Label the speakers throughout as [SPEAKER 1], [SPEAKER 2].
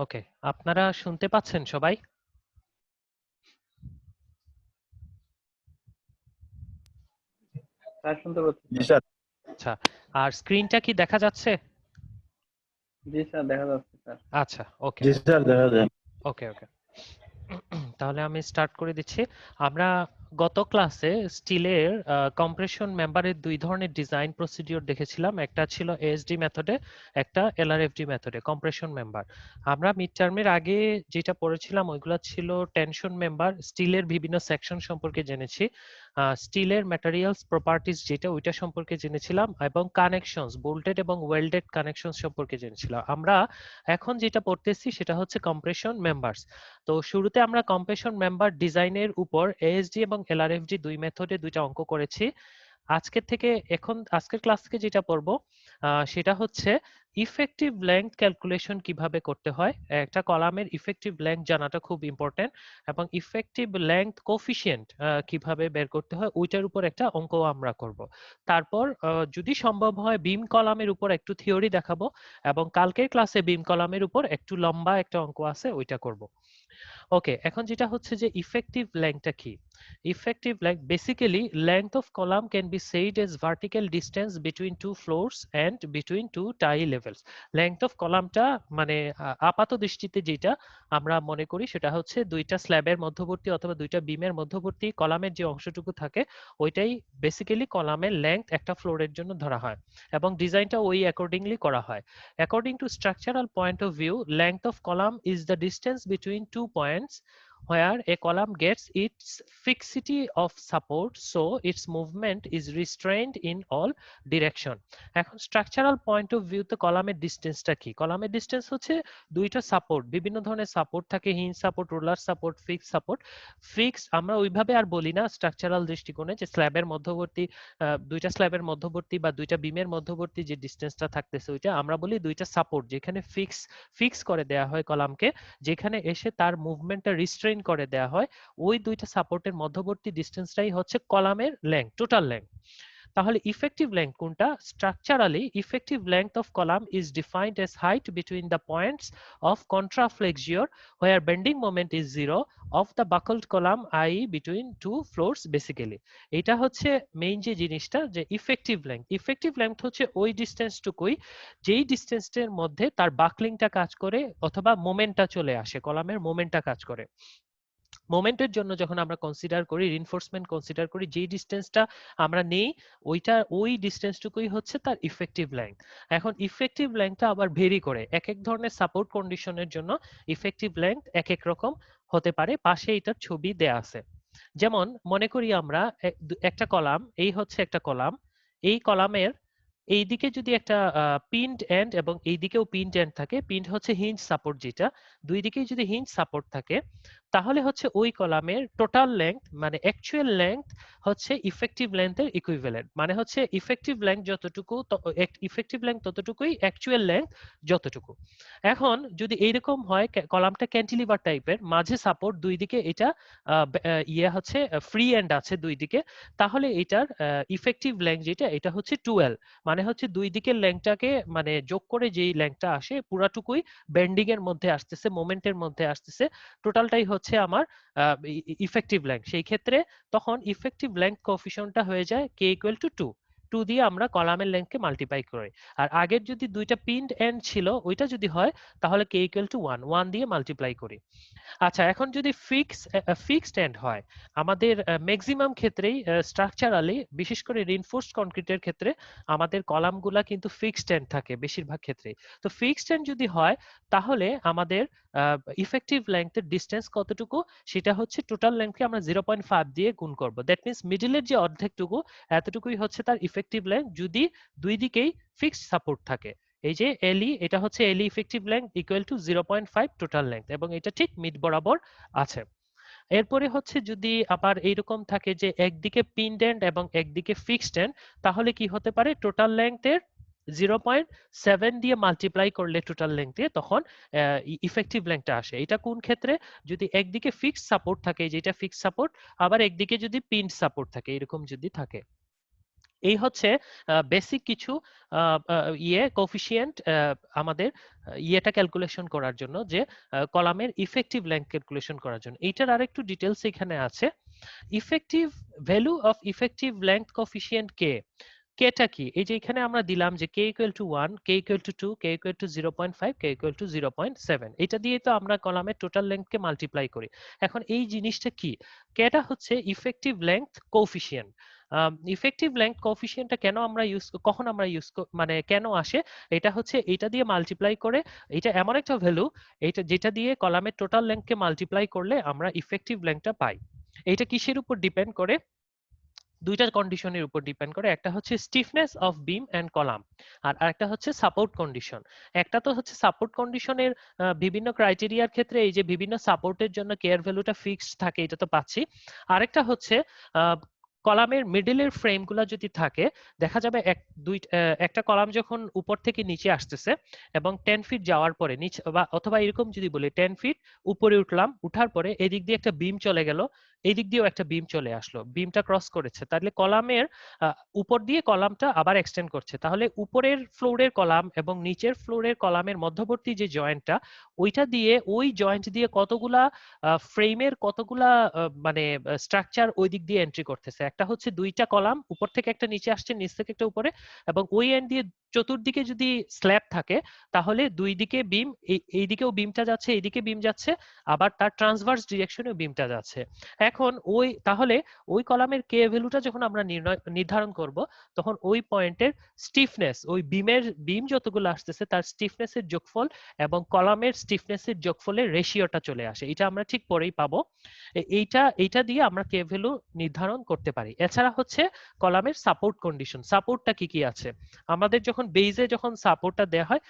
[SPEAKER 1] ওকে, আপনারা শুনতে পাচ্ছেন সবাই?
[SPEAKER 2] স্যার শুনতে পাচ্ছি
[SPEAKER 3] জি
[SPEAKER 2] স্যার।
[SPEAKER 3] স্যার।
[SPEAKER 1] আচ্ছা, আর স্ক্রিনটা কি দেখা যাচ্ছে?
[SPEAKER 2] জি স্যার, দেখা যাচ্ছে স্যার।
[SPEAKER 1] আচ্ছা, ওকে
[SPEAKER 3] জি স্যার, দেখা যায়।
[SPEAKER 1] ওকে ওকে। তাহলে আমি স্টার্ট করে দিচ্ছি। আমরা গত ক্লাসে স্টিলের কম্প্রেশন মেম্বারের দুই ধরনের ডিজাইন প্রসিডিওর দেখেছিলাম। একটা ছিল এএসডি মেথডে, একটা এলআরএফডি মেথডে কম্প্রেশন মেম্বার। আমরা মিড টার্মের আগে যেটা পড়েছিলাম ওইগুলো ছিল টেনশন মেম্বার, স্টিলের বিভিন্ন সেকশন সম্পর্কে জেনেছি, স্টিলের ম্যাটেরিয়ালস প্রপার্টিজ যেটা ওইটা সম্পর্কে জেনেছিলাম, এবং কানেকশনস বোল্টেড এবং ওয়েল্ডেড কানেকশন সম্পর্কে জেনেছিলাম। আমরা এখন যেটা পড়তেছি সেটা হচ্ছে কম্প্রেশন মেম্বারস। তো শুরুতে আমরা কম্প্রেশন মেম্বার ডিজাইনের উপর এএসডি এবং এলআরএফডি দুই মেথডে দুইটা অঙ্ক করেছি। আজকের ক্লাস থেকে যেটা পড়বো সেটা হচ্ছে ইফেক্টিভ লেংথ ক্যালকুলেশন কিভাবে করতে হয়। একটা কলামের ইফেক্টিভ লেংথ জানাটা খুব ইম্পর্টেন্ট, এবং ইফেক্টিভ লেংথ কোফিশিয়েন্ট কিভাবে বের করতে হয় ওইটার উপর একটা অঙ্ক আমরা করব। তারপর যদি সম্ভব হয় বিম কলামের উপর একটু থিওরি দেখাবো, এবং কালকের ক্লাসে বিম কলামের উপর একটু লম্বা একটা অঙ্ক আছে ওইটা করব। ওকে, এখন যেটা হচ্ছে যে ইফেক্টিভ লেংথটা কি? Effective length basically length of column can be said as vertical distance between two floors and between two tie levels. Length of কলামটা মানে আপাত দৃষ্টিতে যেটা আমরা মনে করি সেটা হচ্ছে দুইটা স্ল্যাবের মধ্যবর্তী অথবা দুইটা বিমের মধ্যবর্তী কলামের যে অংশটুকু থাকে ওইটাই বেসিক্যালি কলামের লেংথ একটা ফ্লোরের জন্য ধরা হয়, এবং ডিজাইনটা ওই অ্যাকর্ডিংলি করা হয়। According to structural point of view, length of column is the distance between 2 points where a column gets its fixity of support, so its movement is restrained in all direction. এখন structural point of view তে কলামের ডিসটেন্সটা কি? কলামের distance হচ্ছে দুইটা support, বিভিন্ন ধরনের support থাকে, hinge support, roller support, fix support. Fix আমরা ওইভাবে আর বলি না স্ট্রাকচারাল দৃষ্টিকোণে, যে স্ল্যাবের মধ্যবর্তী দুইটা স্ল্যাবের মধ্যবর্তী বা দুইটা বিমের মধ্যবর্তী যে ডিসটেন্সটা থাকতেছে ওইটা আমরা বলি দুইটা সাপোর্ট, যেখানে ফিক্স করে দেয়া হয় কলামকে, যেখানে এসে তার মুভমেন্টটা রিস্ট্রেইন করে দেয়া হয়, ওই দুইটা সাপোর্টের মধ্যবর্তী ডিসটেন্সটাই হচ্ছে কলামের লেংথ, টোটাল লেংথ। তাহলে ইফেক্টিভ লেংথ কোনটা? Structurally effective length of column is defined as height between the points of contraflexure where bending moment is zero of the buckled column, i.e. between two floors basically. এটা হচ্ছে main যে জিনিসটা, যে effective length হচ্ছে ওই ডিসটেন্সটুকুই যেই ডিসটেন্সের মধ্যে তার বাকলিংটা কাজ করে অথবা মোমেন্টটা চলে আসে, কলামের মোমেন্টটা কাজ করে। মোমেন্টের জন্য যখন আমরা কনসিডার করি, রিনফোর্সমেন্ট কনসিডার করি, যেই ডিসটেন্সটা আমরা নেই ওই ডিসটেন্সটুকুই হচ্ছে তার ইফেক্টিভ লেংথ। এখন ইফেক্টিভ লেংথটা আবার ভেরি করে, এক এক ধরনের সাপোর্ট কন্ডিশনের জন্য ইফেক্টিভ লেংথ এক এক রকম হতে পারে। পাশে এটার ছবি দেয়া আছে। যেমন মনে করি আমরা একটা কলাম, এই হচ্ছে একটা কলাম, এই কলামের এইদিকে যদি একটা পিনড এন্ড এবং এইদিকেও পিনড এন্ড থাকে, পিনড হচ্ছে হিঞ্জ সাপোর্ট, যেটা দুই দিকেই যদি হিঞ্জ সাপোর্ট থাকে তাহলে হচ্ছে ওই কলামের টোটাল লেংথ মানে অ্যাকচুয়াল লেংথ হচ্ছে ইফেক্টিভ লেংথের ইকুইভ্যালেন্ট, মানে হচ্ছে ইফেক্টিভ লেংথ যতটুকু ইফেক্টিভ লেংথ ততটুকুই অ্যাকচুয়াল লেংথ যতটুকু। এখন যদি এইরকম হয় কলামটা ক্যান্টিলিভার টাইপের, মাঝে সাপোর্ট, দুই দিকে এটা ইয়ে হচ্ছে ফ্রি এন্ড আছে দুই দিকে, তাহলে এটার ইফেক্টিভ লেংথ যেটা এটা হচ্ছে 12, মানে হচ্ছে দুই দিকের লেংথটাকে মানে যোগ করে যেই লেংথটা আসে পুরাটুকুই বেন্ডিং এর মধ্যে আসতেছে, মোমেন্টের মধ্যে আসতেছে, টোটালটাই হচ্ছে আমার ইফেক্টিভ লেংথ। সেই ক্ষেত্রে তখন ইফেক্টিভ লেংথ কোএফিসিয়েন্টটা হয়ে যায় k ইকুয়াল টু 2, 2 দিয়ে আমরা কলামের লেংথকে মাল্টিপ্লাই করি। আর আগের যদি দুইটা পিনড এন্ড ছিল ওইটা যদি হয় তাহলে k ইকুয়াল টু 1, 1 দিয়ে মাল্টিপ্লাই করি। আচ্ছা, এখন যদি ফিক্সড এন্ড হয়, আমাদের ম্যাক্সিমাম ক্ষেত্রেই স্ট্রাকচারালি, বিশেষ করে রিইনফোর্সড কংক্রিটের ক্ষেত্রে আমাদের কলামগুলা কিন্তু ফিক্সড এন্ড থাকে বেশিরভাগ ক্ষেত্রেই। তো ফিক্সড এন্ড যদি হয় তাহলে আমাদের ইফেক্টিভ লেংথের ডিসটেন্স কতটুকু, সেটা হচ্ছে টোটাল লেংথকে আমরা 0.5 দিয়ে গুণ করব। দ্যাট মিন্স মিডলের যে অর্ধেকটুকু এতটুকুই হচ্ছে তার ইফেক্টিভ লেংথ যদি দুই দিকেই ফিক্সড সাপোর্ট থাকে। এই যে এলই, এটা হচ্ছে LE effective length equal to 0.5 total length, এবং এটা ঠিক মিড বরাবর আছে। এরপরে হচ্ছে যদি আবার এইরকম থাকে যে একদিকে পিনড এন্ড এবং একদিকে ফিক্সড এন্ড, তাহলে কি হতে পারে, টোটাল লেংথের 0.7 দিয়ে মাল্টিপ্লাই করলে টোটাল লেংথ দিয়ে তখন ইফেক্টিভ লেংথটা আসে। এটা কোন ক্ষেত্রে? যদি একদিকে ফিক্সড সাপোর্ট থাকে, যেটা ফিক্সড সাপোর্ট, আবার একদিকে যদি পিনড সাপোর্ট থাকে, এরকম যদি থাকে। এই হচ্ছে বেসিক কিছু কোফিসিয়েন্ট আমাদের ইয়েটা ক্যালকুলেশন করার জন্য, যে কলামের ইফেক্টিভ লেংথ ক্যালকুলেশন করার জন্য। এইটার আরেকটু ডিটেলস এখানে আছে। Effective value of effective length coefficient K, কেটা কি? এই যে এখানে আমরা দিলাম যে K equal to 1, K equal to 2, K equal to 0.5, K equal to 0.7। এটা দিয়ে তো আমরা কলামের টোটাল লেংথকে মাল্টিপ্লাই করি। এখন এই জিনিসটা কি? কেটা হচ্ছে effective length coefficient. Effective length কোফিসিয়েন্টটা কেন আমরা কখন আমরা মানে কেন আসে? এটা হচ্ছে এটা দিয়ে মাল্টিপ্লাই করে, এটা এমন একটা ভ্যালু, এটা যেটা দিয়ে কলামের টোটাল লেংথকে মাল্টিপ্লাই করলে আমরা ইফেক্টিভ লেংথটা পাই। এটা কিসের উপর ডিপেন্ড করে? দুইটা কন্ডিশনের উপর ডিপেন্ড করে। একটা হচ্ছে stiffness of beam and column, আর আরেকটা হচ্ছে সাপোর্ট কন্ডিশন। একটা তো হচ্ছে সাপোর্ট কন্ডিশনের বিভিন্ন ক্রাইটেরিয়ার ক্ষেত্রে এই যে বিভিন্ন সাপোর্টের জন্য কেয়ার ভ্যালুটা ফিক্সড থাকে, এটা তো পাচ্ছি। আরেকটা হচ্ছে কলামের মিডলের ফ্রেমগুলো যদি থাকে, দেখা যাবে একটা কলাম যখন উপর থেকে নিচে আসতেছে এবং 10 ফিট যাওয়ার পরে নিচে, বা অথবা এরকম যদি বলি 10 ফিট উপরে উঠলাম, উঠার পরে এদিক দিয়ে একটা বিম চলে গেল, এই দিক দিয়েও একটা বিম চলে আসলো, বিমটা ক্রস করেছে, তাহলে কলামের উপর দিয়ে কলামটা আবার এক্সটেন্ড করছে। তাহলে উপরের ফ্লোরের কলাম এবং নিচের ফ্লোরের কলামের মধ্যবর্তী যে জয়েন্টটা, ওইটা দিয়ে ওই জয়েন্ট দিয়ে কতগুলা ফ্রেমের কতগুলা মানে স্ট্রাকচার ওই দিক দিয়ে এন্ট্রি করতেছে। একটা হচ্ছে দুইটা কলাম উপর থেকে একটা নিচে আসছে, নিচ থেকে একটা উপরে, এবং ওই এন্ড দিয়ে চতুর্দিকে যদি স্ল্যাব থাকে, তাহলে দুই দিকে বিম, এই দিকেও বিমটা যাচ্ছে, এইদিকে বিম যাচ্ছে, আবার তার ট্রান্সভার্স ডিরেকশনেও বিমটা যাচ্ছে। এখন তাহলে ওই কলামের কে ভ্যালুটা যখন আমরা নির্ধারণ করব, তখন ওই পয়েন্টের স্টিফনেস, ওই বিম যতগুলো আসতেছে তার স্টিফনেসের যোগফল এবং কলামের স্টিফনেসের যোগফলের রেশিওটা চলে আসে। এটা আমরা ঠিক পরেই পাবো। এইটা দিয়ে আমরা কে ভ্যালু নির্ধারণ করতে পারি। এছাড়া হচ্ছে কলামের সাপোর্ট কন্ডিশন। সাপোর্টটা কি কি আছে? আমাদের যখন বেইজে যখন সাপোর্টটা দেওয়া হয়,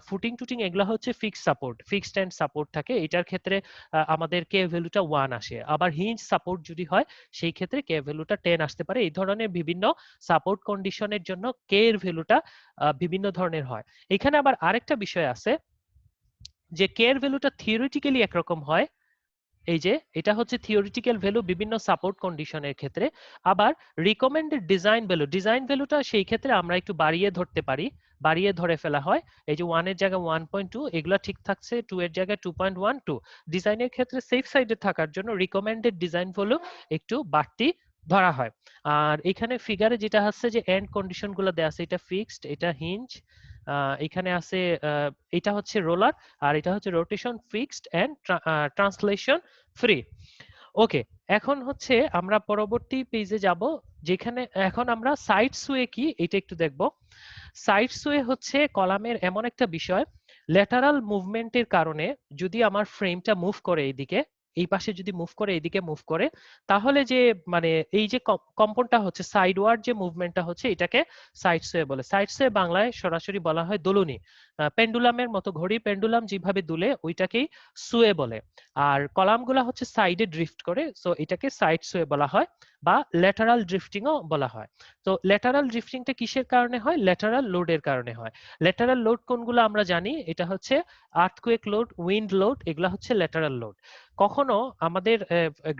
[SPEAKER 1] ফুটিং টুটিং এগুলা হচ্ছে fixed support, fixed end support থাকে। এটার ক্ষেত্রে আমাদের কে ভ্যালুটা 1 আসে। আবার হিঞ্জ সাপোর্ট যদি হয়, সেই ক্ষেত্রে কে ভ্যালুটা 10 আসতে পারে। এই ধরনের বিভিন্ন সাপোর্ট কন্ডিশনের জন্য কে এর ভ্যালুটা বিভিন্ন ধরনের হয়। এখানে আবার আরেকটা বিষয় আছে, যে কে এর ভ্যালুটা থিওরিটিক্যালি একরকম হয়। এই যে এটা হচ্ছে থিওরিটিক্যাল ভ্যালু বিভিন্ন সাপোর্ট কন্ডিশনের ক্ষেত্রে। আবার রিকমেন্ডেড ডিজাইন ভ্যালুটা সেই ক্ষেত্রে আমরা একটু বাড়িয়ে ধরতে পারি, বাড়িয়ে ধরে ফেলা হয়। এই যে 1 এর জায়গায় 1.2, এগুলা ঠিক থাকছে, 2 এর জায়গায় 2.12। ডিজাইনের ক্ষেত্রে সেফ সাইডে থাকার জন্য রিকমেন্ডেড ডিজাইন ভ্যালু একটু বাড়তি ধরা হয়। আর এখানে ফিগারে যেটা আছে যে এন্ড কন্ডিশন গুলো দেওয়া আছে, এটা ফিক্সড, এটা হিঞ্জ, এখানে আছে এটা হচ্ছে রোলার, আর এটা হচ্ছে rotation fixed and translation free. Okay, এখন হচ্ছে আমরা পরবর্তী পেজে যাব, যেখানে এখন আমরা সাইড সুয়ে কি এটা একটু দেখব। সাইড সুয়ে হচ্ছে কলামের এমন একটা বিষয়, ল্যাটারাল মুভমেন্টের কারণে যদি আমার ফ্রেমটা মুভ করে এইদিকে, এই পাশে যদি মুভ করে এইদিকে মুভ করে, তাহলে যে মানে এই যে কম্পনটা হচ্ছে সাইডওয়ার্ড যে মুভমেন্টটা হচ্ছে, এটাকে সাইড সুয়ে বলে। সাইড সুয়ে বাংলায় সরাসরি বলা হয় দোলনি। পেন্ডুলামের মতো, ঘড়ির পেন্ডুলাম যেভাবে দুলে ওইটাকেই সুয়ে বলে। আর কলামগুলা হচ্ছে সাইডে ড্রিফট করে, সো এটাকে সাইড সুয়ে বলা হয়, বা ল্যাটারাল ড্রিফটিংও বলা হয়। তো ল্যাটারাল ড্রিফটিংটা কিসের কারণে হয়? ল্যাটারাল লোডের কারণে হয়। ল্যাটারাল লোড কোনগুলো আমরা জানি, এটা হচ্ছে আর্থকুয়েক লোড, উইন্ড লোড, এগুলা হচ্ছে ল্যাটারাল লোড। কখনো আমাদের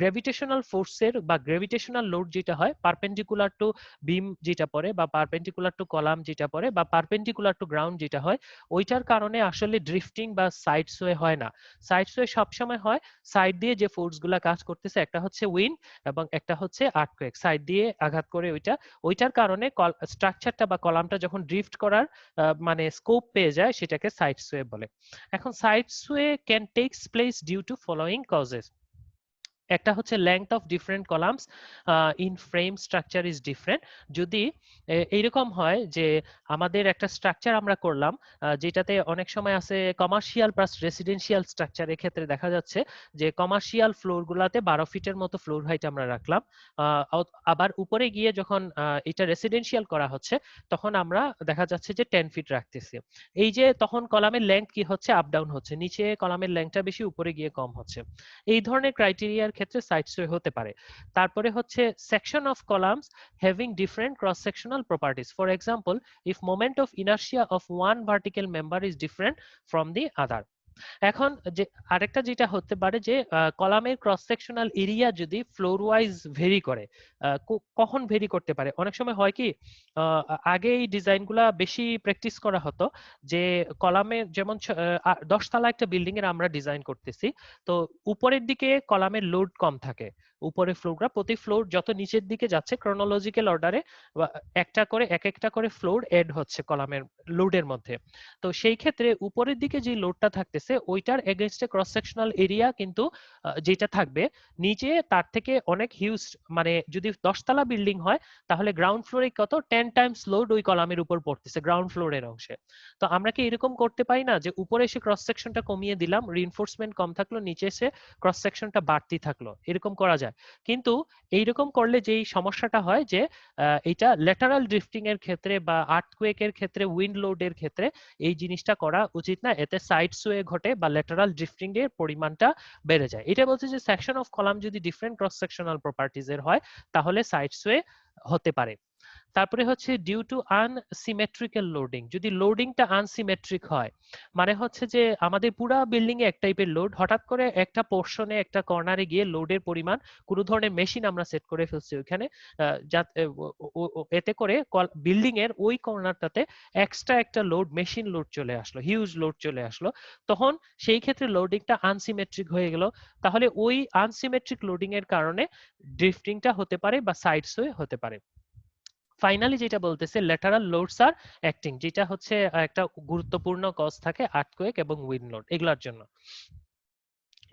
[SPEAKER 1] গ্র্যাভিটেশনাল ফোর্সের বা গ্র্যাভিটেশনাল লোড যেটা হয় পারপেন্ডিকুলার টু বিম যেটা পড়ে, বা পারপেন্ডিকুলার টু কলাম যেটা পড়ে, বা পারপেন্ডিকুলার টু গ্রাউন্ড যেটা হয়, ওইটার কারণে আসলে ড্রিফটিং বা সাইড সোয়ে হয় না। সাইড সোয়ে সবসময় হয় সাইড দিয়ে যে ফোর্সগুলা কাজ করতেছে, একটা হচ্ছে উইন্ড এবং একটা হচ্ছে আর্থকুয়েক, সাইড দিয়ে আঘাত করে ওইটার কারণে স্ট্রাকচারটা বা কলামটা যখন ড্রিফট করার মানে স্কোপ পেয়ে যায়, সেটাকে সাইড সোয়ে বলে। এখন side sway can takes place due to following causes. একটা হচ্ছে length of different columns in frame structure is different. যদি এইরকম হয় যে আমাদের একটা স্ট্রাকচার আমরা করলাম, যেটাতে অনেক সময় আছে কমার্শিয়াল প্লাস রেসিডেন্সিয়াল স্ট্রাকচার, এক্ষেত্রে দেখা যাচ্ছে যে কমার্শিয়াল ফ্লোর গুলাতে 12 ফিটের মতো ফ্লোর হাইট আমরা রাখলাম, আবার উপরে গিয়ে যখন এটা রেসিডেন্সিয়াল করা হচ্ছে, তখন আমরা দেখা যাচ্ছে যে 10 ফিট রাখতেছি। এই যে তখন কলামের লেংথ কি হচ্ছে, আপ ডাউন হচ্ছে, নিচে কলামের লেংথটা বেশি, উপরে গিয়ে কম হচ্ছে। এই ধরনের ক্রাইটেরিয়ার ক্ষেত্রে সাইড সোয়ে হতে পারে। তারপরে হচ্ছে section of columns having different cross sectional properties. For example, if moment of inertia of one vertical member is different from the other. এখন যে আরেকটা যেটা হতে পারে যে কলামের ক্রস সেকশনাল এরিয়া যদি ফ্লোর ওয়াইজ ভেরি করে, কখন ভেরি করতে পারে, অনেক সময় হয় কি আগে এই ডিজাইনগুলা বেশি প্র্যাকটিস করা হতো যে কলামের যেমন 10 তলা একটা বিল্ডিং এর আমরা ডিজাইন করতেছি, তো উপরের দিকে কলামের লোড কম থাকে, উপরের ফ্লোরটা প্রতি ফ্লোর যত নিচের দিকে যাচ্ছে ক্রোনোলজিক্যাল অর্ডারে একটা করে এক একটা করে ফ্লোর এড হচ্ছে কলামের লোডের মধ্যে। তো সেই ক্ষেত্রে উপরের দিকে যে লোডটা থাকতেছে ওইটার এগেইনস্টে ক্রস সেকশনাল এরিয়া কিন্তু যেটা থাকবে নিচে তার থেকে অনেক হিউজ, মানে যদি 10 তলা বিল্ডিং হয় তাহলে গ্রাউন্ড ফ্লোরে কত 10 টাইমস লোড ওই কলামের উপর পড়তেছে গ্রাউন্ড ফ্লোরের অংশে। তো আমরা কি এরকম করতে পারি না যে উপরে এসে ক্রস সেকশনটা কমিয়ে দিলাম, রিইনফোর্সমেন্ট কম থাকলো, নিচে এসে ক্রস সেকশনটা বাড়তি থাকলো, এরকম করা যায়। কিন্তু এইরকম করলে যেই সমস্যাটা হয় যে এটা ল্যাটারাল ড্রিফটিং এর ক্ষেত্রে বা আর্থকুয়েক এর ক্ষেত্রে উইন্ড লোডের ক্ষেত্রে এই জিনিসটা করা উচিত না, এতে সাইড সোয়ে ঘটে বা ল্যাটারাল ড্রিফটিং এর পরিমাণটা বেড়ে যায়। এটা বলছে যে সেকশন অফ কলাম যদি ডিফারেন্ট ক্রস সেকশনাল প্রপার্টিজ এর হয় তাহলে সাইড সোয়ে হতে পারে। তারপরে হচ্ছে ডিউ টু আনসিমেট্রিক্যাল লোডিং, যদি লোডিংটা আনসিমেট্রিক হয়, মানে হচ্ছে যে আমাদের পুরা বিল্ডিং এ এক টাইপের লোড, হঠাৎ করে একটা পোর্শনে একটা কর্নারে গিয়ে লোডের পরিমাণ কোনো ধরনের মেশিন আমরা সেট করে ফেলছি ওইখানে, এতে করে বিল্ডিং এর ওই কর্নারটাতে এক্সট্রা একটা লোড মেশিন লোড চলে আসলো, হিউজ লোড চলে আসলো, তখন সেই ক্ষেত্রে লোডিংটা আনসিমেট্রিক হয়ে গেল, তাহলে ওই আনসিমেট্রিক লোডিং এর কারণে ড্রিফটিংটা হতে পারে বা সাইড সোয়ে হতে পারে। ফাইনালি যেটা বলতেছে ল্যাটারাল লোডস আর অ্যাক্টিং, যেটা হচ্ছে একটা গুরুত্বপূর্ণ কজ থাকে আর্থকুয়েক এবং উইন্ড লোড এগুলোর জন্য।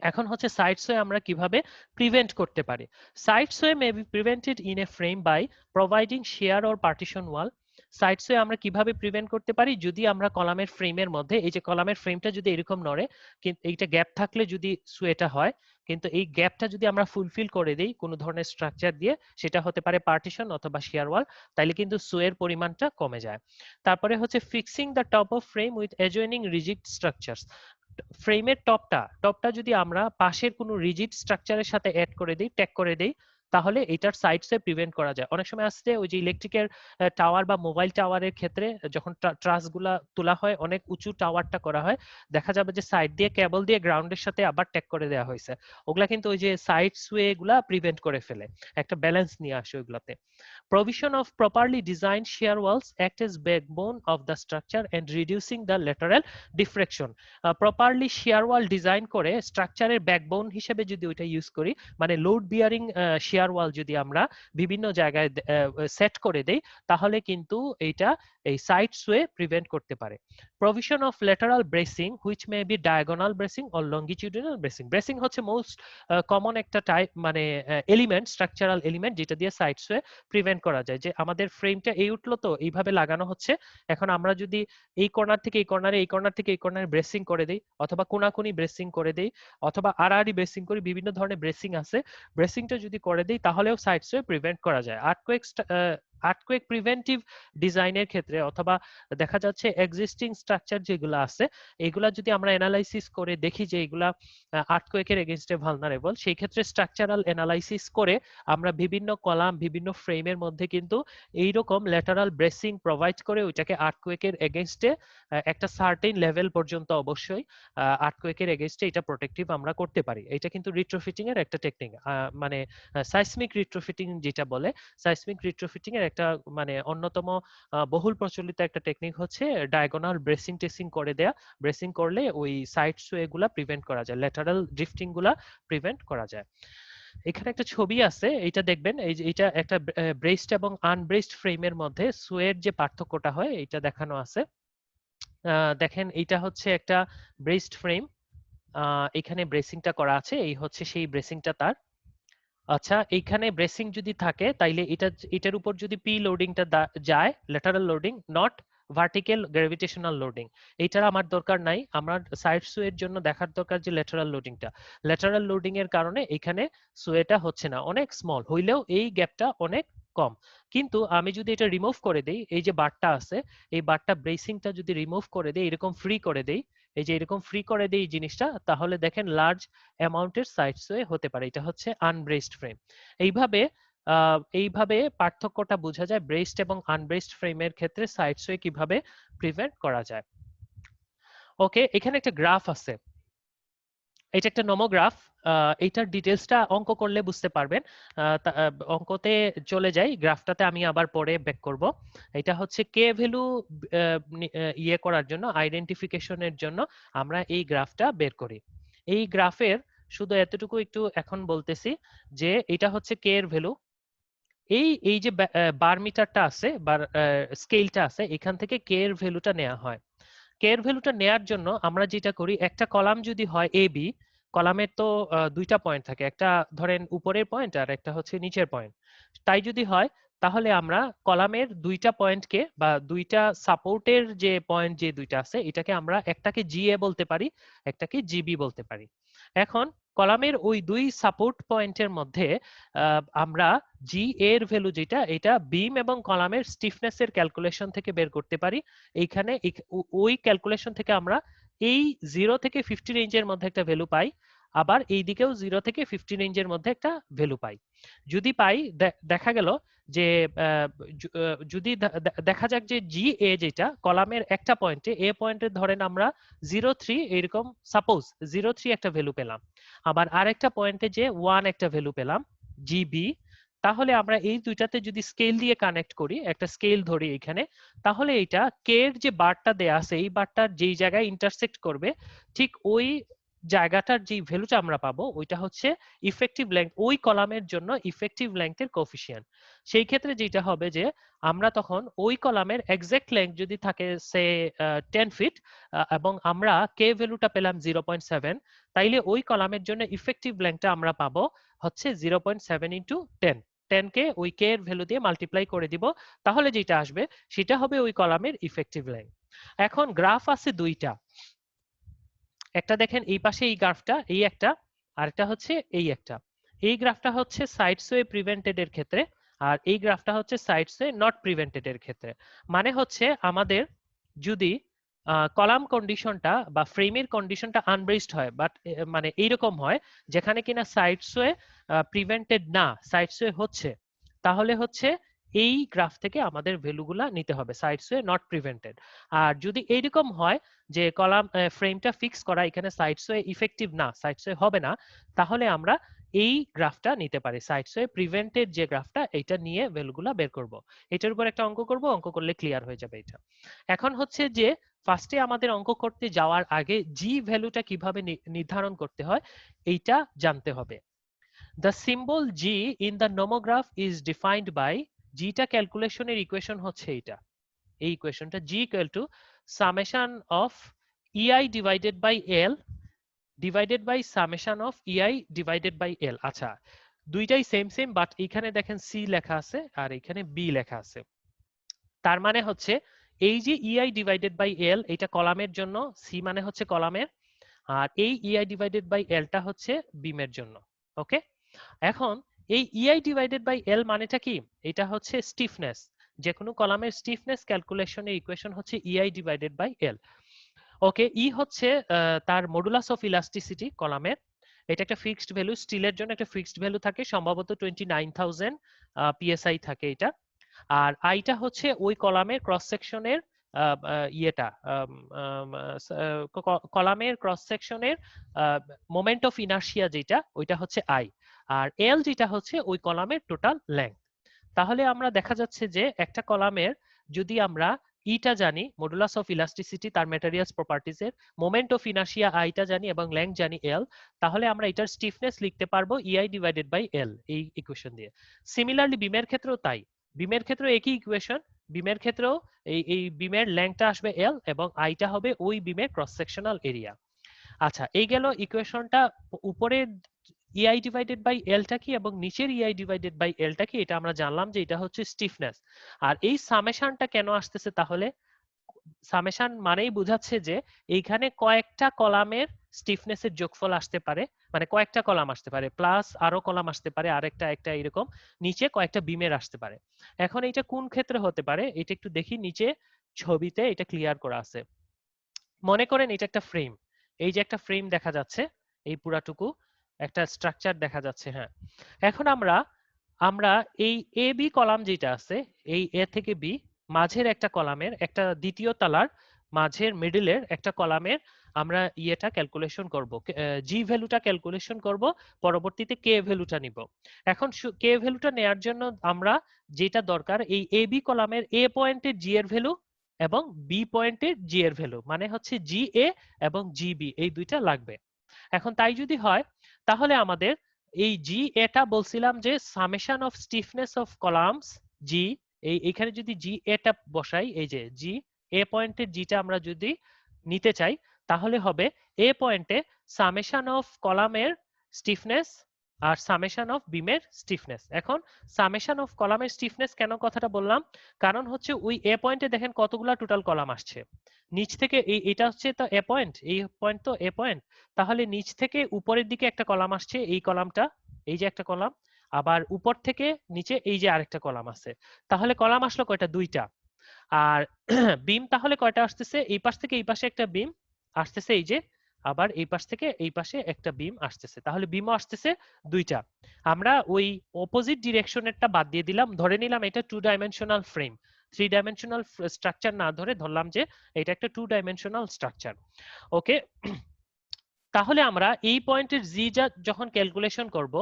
[SPEAKER 1] এখন হচ্ছে সাইড সোয়ে আমরা কিভাবে প্রিভেন্ট করতে পারি। Side sway may be prevented in a frame by providing shear or partition wall. Side sway আমরা কিভাবে প্রিভেন্ট করতে পারি, যদি আমরা কলামের ফ্রেমের মধ্যে, এই যে কলামের ফ্রেমটা যদি এরকম নড়ে, কিন্তু এইটা গ্যাপ থাকলে যদি সোয়েটা হয়, কিন্তু এই গ্যাপটা যদি আমরা ফুলফিল করে দিই কোনো ধরনের স্ট্রাকচার দিয়ে, সেটা হতে পারে পার্টিশন অথবা শেয়ার ওয়াল, তাইলে কিন্তু সোয়ের পরিমাণটা কমে যায়। তারপরে হচ্ছে fixing the top of frame with adjoining rigid structures. ফ্রেমের টপটা যদি আমরা পাশের কোনো রিজিড স্ট্রাকচারের সাথে অ্যাড করে দিই, ট্যাগ করে দিই, তাহলে এটার সাইডসে প্রিভেন্ট করা যায়। অনেক সময় আসছে ওই যে ইলেকট্রিকের টাওয়ার বা মোবাইল টাওয়ারের ক্ষেত্রে যখন ট্রাসগুলা তোলা হয়, অনেক উঁচু টাওয়ারটা করা হয়, দেখা যাবে যে সাইড দিয়ে কেবল দিয়ে গ্রাউন্ডের সাথে আবার ট্যাগ করে দেওয়া হয়েছে, ওগুলা কিন্তু ওই যে সাইড সুয়ে গুলা প্রিভেন্ট করে ফেলে, একটা ব্যালেন্স নিয়ে আসে ওইগুলাতে। Provision of properly designed shear walls act as backbone of the structure and reducing the lateral diffraction. Properly share wall design করে স্ট্রাকচারের ব্যাকবোন হিসেবে যদি ওইটা ইউজ করি, মানে লোড বিয়ারিং শেয়ার ওয়াল যদি আমরা বিভিন্ন জায়গায় সেট করে দেই, তাহলে কিন্তু এইটা এই সাইড সোয়ে প্রিভেন্ট করতে পারে। Provision of lateral bracing which may be diagonal bracing or longitudinal bracing. Bracing হচ্ছে মোস্ট কমন একটা টাইপ, মানে এলিমেন্ট, স্ট্রাকচারাল এলিমেন্ট যেটা দিয়ে সাইড সোয়ে প্রিভেন্ট করা যায়। যে আমাদের ফ্রেমটা এই উঠলো তো এইভাবে লাগানো হচ্ছে, এখন আমরা যদি এই কর্নার থেকে এই কর্নারে, এই কর্নার থেকে এই কর্নারে ব্রেসিং করে দেই, অথবা কোনাকুনি ব্রেসিং করে দেই, অথবা আড়াআড়ি ব্রেসিং করি, বিভিন্ন ধরনের ব্রেসিং আছে, ব্রেসিংটা যদি করে দেই তাহলেও সাইড সোয়ে প্রিভেন্ট করা যায়। আর্থকুয়েক প্রিভেন্টিভ ডিজাইনের ক্ষেত্রে অথবা দেখা যাচ্ছে এক্সিস্টিং স্ট্রাকচার যেগুলো আছে এগুলা যদি আমরা অ্যানালাইসিস করে দেখি যে এগুলা আর্থকুয়েকের এগেইনস্টে ভালনারেবল, সেই ক্ষেত্রে স্ট্রাকচারাল অ্যানালাইসিস করে আমরা বিভিন্ন কলাম, বিভিন্ন ফ্রেমের মধ্যে কিন্তু এইরকম ল্যাটারাল ব্রেসিং প্রোভাইড করে ওইটাকে আর্থকুয়েকের এগেইনস্টে একটা সার্টেন লেভেল পর্যন্ত অবশ্যই আর্থকুয়েকের এগেইনস্টে এটা প্রোটেক্টিভ আমরা করতে পারি। এটা কিন্তু রিট্রোফিটিং এর একটা টেকনিক, মানে সাইসমিক রিট্রোফিটিং যেটা বলে, সাইসমিক রিট্রোফিটিং এর একটা মানে অন্যতম বহুল প্রচলিত একটা টেকনিক হচ্ছে ডায়াগোনাল ব্রেসিং টেসিং করে দেয়া। ব্রেসিং করলে ওই সাইড সোয়ে গুলা প্রিভেন্ট করা যায়, ল্যাটারাল ড্রিফটিং গুলা প্রিভেন্ট করা যায়। এখানে একটা ছবি আছে, এইটা দেখবেন, এই যে এটা একটা ব্রেসড এবং আনব্রেসড ফ্রেমের মধ্যে সোয়ের যে পার্থক্যটা হয় এটা দেখানো আছে। দেখেন এইটা হচ্ছে একটা ব্রেসড ফ্রেম, এখানে ব্রেসিংটা করা আছে, এই হচ্ছে সেই ব্রেসিংটা তার। আচ্ছা, এইখানে ব্রেসিং যদি থাকে তাইলে এটার উপর যদি পি লোডিংটা যায়, lateral loading, not vertical gravitational loading, এইটার আমার দরকার নাই, আমার সাইড সুয়ের জন্য দেখার দরকার যে ল্যাটারাল লোডিংটা। ল্যাটারাল লোডিং এর কারণে এখানে সুয়েটা হচ্ছে না, অনেক স্মল হইলেও এই গ্যাপটা অনেক কম। কিন্তু আমি যদি এটা রিমুভ করে দেই, এই যে বারটা আছে, এই বারটা ব্রেসিংটা যদি রিমুভ করে দেই, এরকম ফ্রি করে দেই, এই যে এরকম ফ্রি করে দেই জিনিসটা, তাহলে দেখেন লার্জ অ্যামাউন্টের সাইড সোয়ে হতে পারে। এটা হচ্ছে আনব্রেসড ফ্রেম। এইভাবে পার্থক্যটা বোঝা যায় ব্রেসড এবং আনব্রেসড ফ্রেমের ক্ষেত্রে সাইড সোয়ে কিভাবে প্রিভেন্ট করা যায়। ওকে, এখানে একটা গ্রাফ আছে, এটা একটা নোমোগ্রাফ। এইটার ডিটেলসটা অঙ্ক করলে বুঝতে পারবেন। অঙ্কতে চলে যাই, গ্রাফটাতে আমি আবার পরে ব্যাক করব। এটা হচ্ছে কে ভ্যালু ইয়ে করার জন্য, আইডেন্টিফিকেশনের জন্য আমরা এই গ্রাফটা বের করি। এই গ্রাফের শুধু এতটুকু একটু এখন বলতেছি যে এটা হচ্ছে কে এর ভ্যালু। এই এই যে বার মিটারটা আছে, বার স্কেলটা আছে, এখান থেকে কে এর ভ্যালুটা নেওয়া হয়। কে এর ভ্যালুটা নেয়ার জন্য আমরা যেটা করি, একটা কলাম যদি হয় এ বি, কলামের তো দুইটা পয়েন্ট থাকে, একটা ধরেন উপরের পয়েন্ট আর একটা হচ্ছে নিচের পয়েন্ট। তাই যদি হয় তাহলে আমরা কলামের দুইটা পয়েন্টকে বা দুইটা সাপোর্টের যে পয়েন্ট যে দুইটা আছে এটাকে আমরা একটাকে জি এ বলতে পারি, একটাকে জিবি বলতে পারি। এখন কলামের ওই দুই সাপোর্ট পয়েন্টের মধ্যে আমরা জি এর ভ্যালু যেটা, এটা বিম এবং কলামের স্টিফনেস এর ক্যালকুলেশন থেকে বের করতে পারি। এইখানে ওই ক্যালকুলেশন থেকে আমরা এই 0 থেকে 50 রেঞ্জের মধ্যে একটা ভ্যালু পাই, আবার এই দিকেও 0 থেকে 50 রেঞ্জের মধ্যে একটা ভ্যালু পাই। যদি পাই, দেখা গেল যে যদি দেখা যাক যে জি এ যেটা কলামের একটা পয়েন্টে, এ পয়েন্টে ধরেন আমরা 0.3 এরকম সাপোজ 0.3 একটা ভ্যালু পেলাম, আবার আরেকটা পয়েন্টে যে 1 একটা ভ্যালু পেলাম জিবি। তাহলে আমরা এই দুইটাতে যদি স্কেল দিয়ে কানেক্ট করি, একটা স্কেল ধরি এখানে, তাহলে এটা কে এর যে বারটা দেয়া আছে এই বারটার যেই জায়গায় ইন্টারসেক্ট করবে ঠিক ওই জায়গাটার যে ভ্যালুটা আমরা পাবো ওইটা হচ্ছে ইফেক্টিভ লেংথ, ওই কলামের জন্য ইফেক্টিভ লেংথের কোফিশিয়েন্ট। সেই ক্ষেত্রে যেটা হবে যে আমরা তখন ওই কলামের এক্সাক্ট লেংথ যদি থাকে সে 10 ফিট এবং আমরা কে ভ্যালুটা পেলাম 0.7, তাইলে ওই কলামের জন্য ইফেক্টিভ লেংথটা আমরা পাবো হচ্ছে 0.7 ইন্টু 10। 10 কে ওই কে এর ভ্যালু দিয়ে মাল্টিপ্লাই করে দিব, তাহলে যেটা আসবে সেটা হবে ওই কলামের ইফেক্টিভ লেংথ। এখন গ্রাফ আছে দুইটা, একটা দেখেন এই পাশে এই গ্রাফটা, এই একটা, আরেকটা হচ্ছে এই একটা। এই গ্রাফটা হচ্ছে সাইড সোয়ে প্রিভেন্টেড এর ক্ষেত্রে, আর এই গ্রাফটা হচ্ছে সাইড সোয়ে নট প্রিভেন্টেড এর ক্ষেত্রে। মানে হচ্ছে আমাদের যদি কলাম কন্ডিশনটা বা ফ্রেমের কন্ডিশনটা আনব্রেসড হয়, বাট মানে এইরকম হয় যেখানে কিনা সাইড সোয়ে প্রিভেন্টেড না, সাইড সোয়ে হচ্ছে, তাহলে হচ্ছে এই গ্রাফ থেকে আমাদের ভ্যালুগুলা নিতে হবে সাইড সোয়ে নট প্রিভেন্টেড। আর যদি এইরকম হয় যে কলাম ফ্রেমটা ফিক্স করা, এখানে সাইড সোয়ে ইফেক্টিভ না, সাইড সোয়ে হবে না, তাহলে আমরা এই গ্রাফটা নিতে পারি, সাইড সোয়ে প্রিভেন্টেড যে গ্রাফটা, এটা নিয়ে ভ্যালুগুলা বের করব। এটার উপর একটা অঙ্ক করব, অঙ্ক করলে ক্লিয়ার হয়ে যাবে এটা। এখন হচ্ছে যে ফার্স্টে আমাদের অঙ্ক করতে যাওয়ার আগে জি ভ্যালুটা কিভাবে নির্ধারণ করতে হয় এইটা জানতে হবে। The symbol G in the nomograph is defined by, জিটা ক্যালকুলেশনের ইকুয়েশন হচ্ছে এইটা, এই ইকুয়েশনটা G equal to summation of EI divided by L divided by summation of EI divided by L। আচ্ছা, দুইটাই সেম সেম, বাট এখানে দেখেন C লেখা আছে আর এখানে B লেখা আছে। তার মানে হচ্ছে এই যে EI divided by L এটা কলামের জন্য, C মানে হচ্ছে কলামের, আর এই EI divided by L টা হচ্ছে বিমের জন্য। ওকে, এখন এই EI ডিভাইডেড বাই L মানেটা কি? এটা হচ্ছে স্টিফনেস, যে কোনো কলামের স্টিফনেস ক্যালকুলেশনের ইকুয়েশন হচ্ছে EI ডিভাইডেড বাই L। ওকে, ই হচ্ছে তার মডুলাস অফ ইলাস্টিসিটি কলামের, এটা একটা ফিক্সড ভ্যালু, স্টিলের জন্য একটা ফিক্সড ভ্যালু থাকে, সম্ভবত 29,000 PSI থাকে এটা। আর আইটা হচ্ছে ওই কলামের ক্রস সেকশনের ইয়েটা, কলামের ক্রস সেকশনের মোমেন্ট অফ ইনার্শিয়া যেটা, ওইটা হচ্ছে আই। আর এল যেটা হচ্ছে ওই কলামের টোটাল লেংথ। তাহলে আমরা দেখা যাচ্ছে যে একটা কলামের যদি আমরা ইটা জানি, মডুলাস অফ ইলাস্টিসিটি তার ম্যাটেরিয়ালস প্রপার্টিজ এর, মোমেন্ট অফ ইনার্শিয়া আইটা জানি এবং লেংথ জানি এল, তাহলে আমরা এটার স্টিফনেস লিখতে পারবো ইআই ডিভাইডেড বাই এল এই ইকুয়েশন দিয়ে। সিমিলারলি বিমের ক্ষেত্রেও তাই, বিমের ক্ষেত্রেও একই ইকুয়েশন, বিমের ক্ষেত্রেও এই বিমের লেংথটা আসবে এল এবং আইটা হবে ওই বিমের ক্রস সেকশনাল এরিয়া। আচ্ছা, এই গেল ইকুয়েশনটা। উপরের ইআই ডিভাইডেড বাই এলটা কি এবং নিচের ইআই ডিভাইডেড বাই এলটা কি, এটা আমরা জানলাম যে এটা হচ্ছে স্টিফনেস। আর এই সামেশনটা কেন আসতেছে, তাহলে সামেশন মানেই বোঝাচ্ছে যে এইখানে কয়েকটা কলামের স্টিফনেসের যোগফল আসতে পারে, মানে কয়েকটা কলাম আসতে পারে প্লাস আরো কলাম আসতে পারে, আরেকটা একটা এরকম নিচে কয়েকটা বিমের আসতে পারে। এখন এটা কোন ক্ষেত্রে হতে পারে এটা একটু দেখি, নিচে ছবিতে এটা ক্লিয়ার করা আছে। মনে করেন এটা একটা ফ্রেম, এই যে একটা ফ্রেম দেখা যাচ্ছে, এই পুরাটুকু একটা স্ট্রাকচার দেখা যাচ্ছে। হ্যাঁ, এখন আমরা আমরা এই এ বি কলাম যেটা আছে, এই এ থেকে বি মাঝের একটা কলামের একটা দ্বিতীয় তলার মাঝের মিডলের একটা কলামের আমরা ইয়েটা ক্যালকুলেশন করব, জি ভ্যালুটা ক্যালকুলেশন করব, পরবর্তীতে কে ভ্যালুটা নিব। এখন কে ভ্যালুটা নেয়ার জন্য আমরা যেটা দরকার, এই এ বি কলামের এ পয়েন্টের জি এর ভ্যালু এবং বি পয়েন্টের জি এর ভ্যালু, মানে হচ্ছে জি এ এবং জি বি, এই দুইটা লাগবে। এখন তাই যদি হয় তাহলে আমাদের এই জি এটা বলছিলাম যে summation of stiffness of columns G, এইখানে যদি জি এটা বসাই, এই যে জি এ পয়েন্টের জিটা আমরা যদি নিতে চাই তাহলে হবে এ পয়েন্টে সামেশন অফ কলামের স্টিফনেস আর সামেশন অফ বিমের স্টিফনেস। এখন সামেশন অফ কলামের স্টিফনেস কেন কথাটা বললাম, কারণ হচ্ছে ওই এ পয়েন্টে দেখেন কতগুলা টোটাল কলাম আসছে নিচ থেকে, এটা হচ্ছে তো এ পয়েন্ট, এই পয়েন্ট তো এ পয়েন্ট, তাহলে নিচ থেকে উপরের দিকে একটা কলাম আসছে, এই কলামটা, এই যে একটা কলাম, আবার উপর থেকে নিচে এই যে আরেকটা কলাম আছে, তাহলে কলাম আসলো কয়টা, দুইটা। আর বিম তাহলে কয়টা আসতেছে, এই পাশ থেকে এই পাশে একটা বিম আসতেছে, এই যে, আবার এই পাশ থেকে এই পাশে একটা বিম আসতেছে, তাহলে বিমও আসতেছে দুইটা। আমরা ওই অপোজিট ডিরেকশনেরটা বাদ দিয়ে দিলাম, ধরে নিলাম এটা 2 ডাইমেনশনাল ফ্রেম, 3 ডাইমেনশনাল স্ট্রাকচার না ধরে ধরলাম যে এটা একটা 2 ডাইমেনশনাল স্ট্রাকচার। ওকে, তাহলে আমরা এই পয়েন্টের জি যখন ক্যালকুলেশন করব,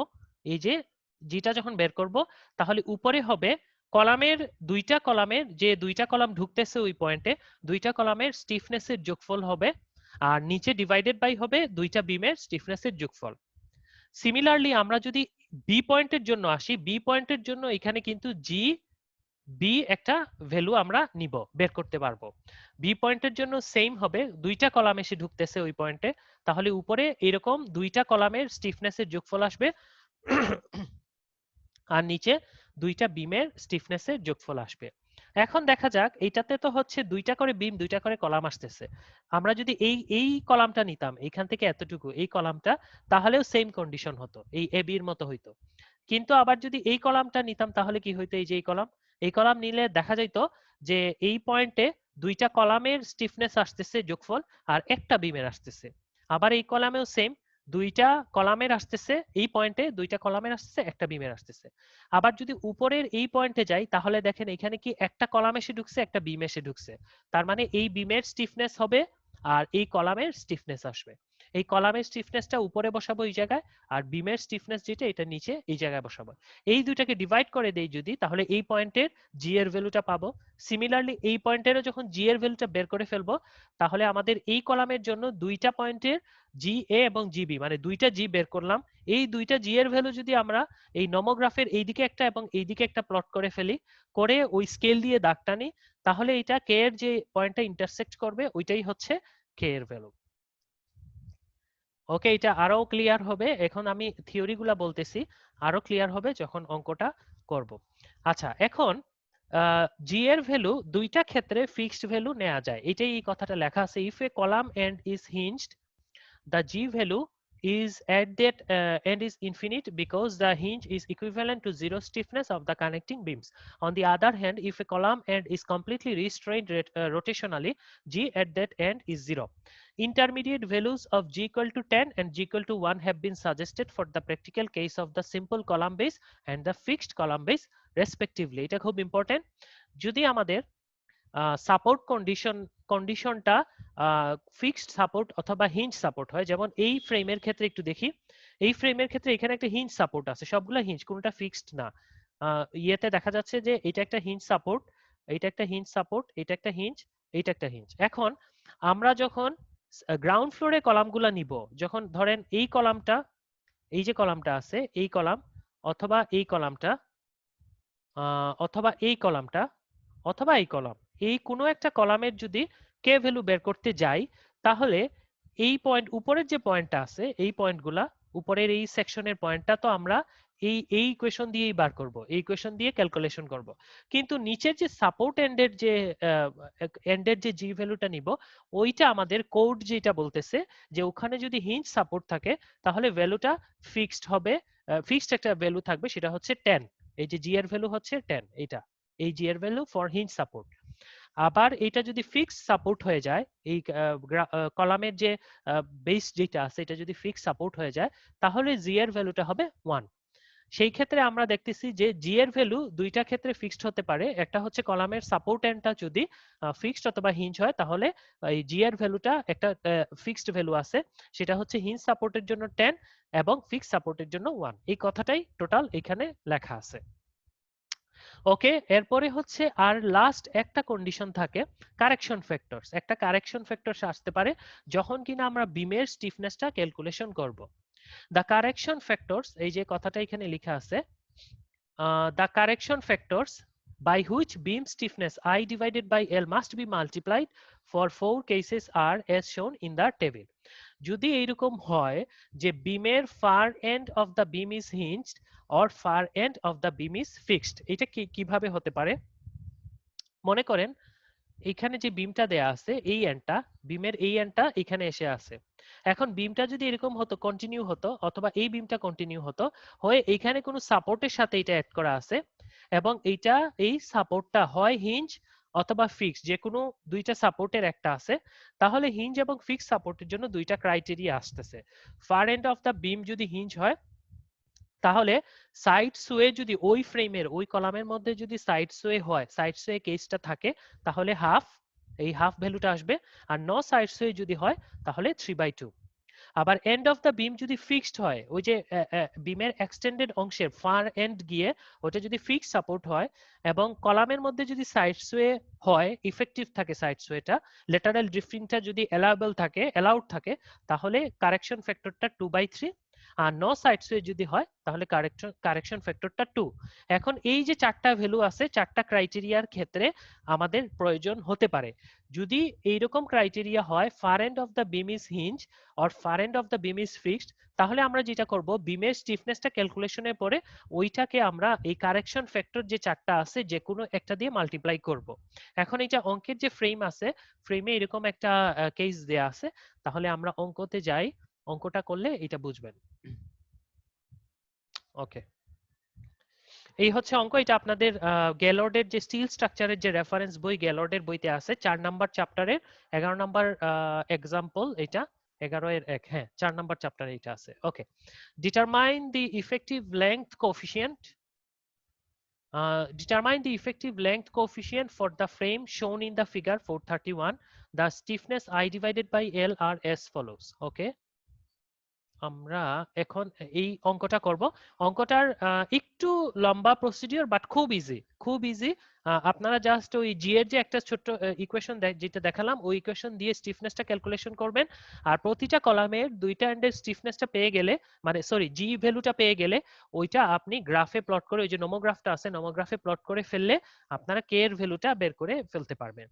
[SPEAKER 1] এই যে জিটা যখন বের করব, তাহলে উপরে হবে কলামের, দুইটা কলামের যে দুইটা কলাম ঢুকতেছে ওই পয়েন্টে, দুইটা কলামের স্টিফনেসের যোগফল হবে, আর নিচে ডিভাইডেড বাই হবে দুইটা বিমের স্টিফনেসের যোগফল। সিমিলারলি আমরা যদি বি পয়েন্টের জন্য আসি, বি পয়েন্টের জন্য এখানে কিন্তু জি বি একটা ভ্যালু আমরা নিব, বের করতে পারবো। বি পয়েন্টের জন্য সেম হবে, দুইটা কলাম এসে ঢুকতেছে ওই পয়েন্টে, তাহলে উপরে এরকম দুইটা কলামের স্টিফনেসের যোগফল আসবে আর নিচে দুইটা বিমের স্টিফনেসের যোগফল আসবে। এখন দেখা যাক, এইটাতে তো হচ্ছে দুইটা করে বিম দুইটা করে কলাম আসতেছে, আমরা যদি এই এই কলামটা নিতাম এইখান থেকে এতটুকু এই কলামটা, তাহলেও সেম কন্ডিশন হতো, এই এ বির মতো হইতো। কিন্তু আবার যদি এই কলামটা নিতাম তাহলে কি হইতো, এই যে এই কলাম, এই কলাম নিলে দেখা যাইতো যে এই পয়েন্টে দুইটা কলামের স্টিফনেস আসতেছে যোগফল আর একটা বিমের আসতেছে, আবার এই কলামেও সেম, দুইটা কলামের আসতেছে, এই পয়েন্টে দুইটা কলামের আসতেছে একটা বিমের আসতেছে। আবার যদি উপরের এই পয়েন্টে যাই তাহলে দেখেন এখানে কি একটা কলাম এসে ঢুকছে একটা বিম এসে ঢুকছে, তার মানে এই বিমের স্টিফনেস হবে আর এই কলামের স্টিফনেস আসবে। এই কলামের স্টিফনেসটা উপরে বসাবো এই জায়গায়, আর বিমের স্টিফনেস যেটা এটা নিচে এই জায়গায় বসাবো। এই দুইটাকে ডিভাইড করে দেই যদি, তাহলে এই পয়েন্টের জি এর ভ্যালুটা পাবো। সিমিলারলি এই পয়েন্টেরও যখন জি এর ভ্যালুটা বের করে ফেলবো, তাহলে আমাদের এই কলামের জন্য দুইটা পয়েন্টের জি এ এবং জি বি, মানে দুইটা জি বের করলাম, এই দুইটা জি এর ভ্যালু যদি আমরা এই নমোগ্রাফের এইদিকে একটা এবং এইদিকে একটা প্লট করে ফেলি, করে ওই স্কেল দিয়ে দাগ টানি, তাহলে এটা কে এর যে পয়েন্টটা ইন্টারসেক্ট করবে ওইটাই হচ্ছে কে এর ভ্যালু। ওকে, এটা আরো ক্লিয়ার হবে, এখন আমি থিওরি গুলা বলতেছি, আরো ক্লিয়ার হবে যখন অঙ্কটা করব। আচ্ছা, এখন জি এর ভ্যালু দুইটা ক্ষেত্রে ফিক্সড ভ্যালু নেওয়া যায়, এটাই এই কথাটা লেখা আছে, if a column end is hinged the G value is at that end is infinite because the hinge is equivalent to zero stiffness of the connecting beams. On the other hand, if a column end is completely restrained rotationally, G at that end is zero. Intermediate values of G equal to 10 and G equal to 1 have been suggested for the practical case of the simple column base and the fixed column base respectively. এটা খুব important, যদি আমাদের support কন্ডিশনটা fixed support অথবা hinge support হয়, যেমন এই ফ্রেমের ক্ষেত্রে একটু দেখি, এই ফ্রেমের ক্ষেত্রে এখানে একটা হিঞ্জ সাপোর্ট আছে, সবগুলা হিঞ্জ, কোনটা ফিক্সড না। ইয়েতে দেখা যাচ্ছে যে এটা একটা হিঞ্জ সাপোর্ট, এটা একটা হিঞ্জ সাপোর্ট, এটা একটা হিঞ্জ, এটা একটা হিঞ্জ। এখন আমরা যখন গ্রাউন্ড ফ্লোরে কলামগুলা নিব, যখন ধরেন এই কলামটা, এই যে কলামটা আছে এই কলাম, অথবা এই কলামটা, অথবা এই কলামটা, অথবা এই কলাম, এই কোনো একটা কলামের যদি কে ভ্যালু বের করতে যাই, তাহলে এই পয়েন্ট, উপরের যে পয়েন্টটা আছে এই পয়েন্টগুলা, উপরের এই সেকশনের পয়েন্টটা তো আমরা এই ইকুয়েশন দিয়েই বার করব, এই ইকুয়েশন দিয়ে ক্যালকুলেশন করব। কিন্তু নিচের যে সাপোর্ট এন্ডের যে জি ভ্যালুটা নিব, ওইটা আমাদের কোড যেটা বলতেছে যে ওখানে যদি হিঞ্জ সাপোর্ট থাকে তাহলে ভ্যালুটা ফিক্সড হবে, ফিক্সড একটা ভ্যালু থাকবে, সেটা হচ্ছে 10। এই যে জি এর ভ্যালু হচ্ছে 10, এটা এই জি এর ভ্যালু ফর হিঞ্জ সাপোর্ট। আবার এটা যদি ফিক্সড সাপোর্ট হয়ে যায়, এই কলামের যে বেস যেটা আছে এটা যদি ফিক্সড সাপোর্ট হয়ে যায়, তাহলে জি এর ভ্যালুটা হবে 1। সেই ক্ষেত্রে আমরা দেখতেছি যে জি এর ভ্যালু দুইটা ক্ষেত্রে ফিক্সড হতে পারে। একটা হচ্ছে কলামের সাপোর্ট এন্ডটা যদি ফিক্সড অথবা হিঞ্জ হয়, তাহলে এই জি এর ভ্যালুটা একটা ফিক্সড ভ্যালু আছে, সেটা হচ্ছে হিঞ্জ সাপোর্টের জন্য 10 এবং ফিক্সড সাপোর্টের জন্য 1। এই কথাটাই টোটাল এখানে লেখা আছে। ওকে, এরপরে হচ্ছে আর লাস্ট একটা কন্ডিশন থাকে কারেকশন ফ্যাক্টরস। একটা কারেকশন ফ্যাক্টরস আসতে পারে যখন কিনা আমরা বিমের স্টিফনেসটা ক্যালকুলেশন করব। দ্য কারেকশন ফ্যাক্টরস, এই যে কথাটা এখানে লেখা আছে, the correction factors by which beam stiffness I divided by L must be multiplied for 4 cases are as shown in the table. যদি এইরকম হয় যে বিমের far end of the beam is hinged or far end of the beam is fixed, এটা কিভাবে হতে পারে? মনে করেন এখানে যে বিমটা দেয়া আছে, এই এন্ডটা, বিমের এই এন্ডটা এখানে এসে আছে। এখন বিমটা যদি এরকম হতো, কন্টিনিউ হতো, অথবা এই বিমটা কন্টিনিউ হতো হয়ে এইখানে কোনো সাপোর্টের সাথে এটা অ্যাড করা আছে, এবং এইটা, এই সাপোর্টটা হয় হিঞ্জ অথবা ফিক্স, যে কোনো দুইটা সাপোর্টের একটা আছে, তাহলে হিঞ্জ এবং ফিক্স সাপোর্টের জন্য দুইটা ক্রাইটেরিয়া আসতেছে। ফার এন্ড অফ দ্য বিম যদি হিঞ্জ হয়, তাহলে সাইড সোয়ে যদি ওই ফ্রেমের ওই কলামের মধ্যে যদি সাইড সোয়ে হয়, সাইড সোয়ে কেসটা থাকে, তাহলে হাফ, এই হাফ ভ্যালুটা আসবে। আর নো সাইড সোয়ে যদি হয় তাহলে 3/2। আবার এন্ড অফ দ্য বিম যদি ফিক্সড হয়, ওই যে বিমের এক্সটেন্ডেড অংশের ফার এন্ড গিয়ে ওটা যদি ফিক্সড সাপোর্ট হয় এবং কলামের মধ্যে যদি সাইড সোয়ে হয়, ইফেক্টিভ থাকে সাইড সোয়েটা, লেটারাল ড্রিফটিংটা যদি অ্যালাউড থাকে, তাহলে কারেকশন ফ্যাক্টরটা 2/3। আর নো সাইড সোয়ে যদি হয় তাহলে কারেকশন ফ্যাক্টরটা 2। এখন এই যে চারটা ভ্যালু আছে, চারটা ক্রাইটেরিয়ার ক্ষেত্রে আমাদের প্রয়োজন হতে পারে। যদি এইরকম ক্রাইটেরিয়া হয় far end of the beam is hinge or far end of the beam is fixed, তাহলে আমরা যেটা করব, বিমের স্টিফনেসটা ক্যালকুলেশনের পরে ওইটাকে আমরা এই কারেকশন ফ্যাক্টর যে চারটা আছে যে কোনো একটা দিয়ে মাল্টিপ্লাই করব। এখন এইটা অঙ্কের যে ফ্রেম আছে, ফ্রেমে এরকম একটা কেস দেয়া আছে, তাহলে আমরা অঙ্কতে যাই, অঙ্কটা করলে এটা বুঝবেন। ওকে, এই হচ্ছে অঙ্ক। এটা আপনাদের গ্যালর্ডের যে স্টিল স্ট্রাকচারের যে রেফারেন্স বই, গ্যালর্ডের বইতে আছে 4 নাম্বার চ্যাপ্টারের 11 নাম্বার এক্সাম্পল, এটা 11 এর 1, হ্যাঁ 4 নাম্বার চ্যাপ্টারে এটা আছে। Okay, determine the effective length coefficient, determine the effective length coefficient for the frame shown in the figure 431. The stiffness I divided by L are as follows. Okay, আমরা এখন এই অঙ্কটা করব। অঙ্কটার একটু লম্বা প্রসিডিওর, বাট খুব ইজি, খুব easy. আপনারা জাস্ট ওই জি এর যে একটা ছোট্ট ইকুয়েশন যেটা দেখালাম, ওই ইকুয়েশন দিয়ে স্টিফনেসটা ক্যালকুলেশন করবেন। আর প্রতিটা কলামের দুইটা এন্ডের স্টিফনেসটা পেয়ে গেলে, মানে সরি জি ভ্যালুটা পেয়ে গেলে, ওইটা আপনি গ্রাফে প্লট করে, ওই যে নোমোগ্রাফটা আছে, নোমোগ্রাফে প্লট করে ফেললে আপনারা কে এর ভ্যালুটা বের করে ফেলতে পারবেন।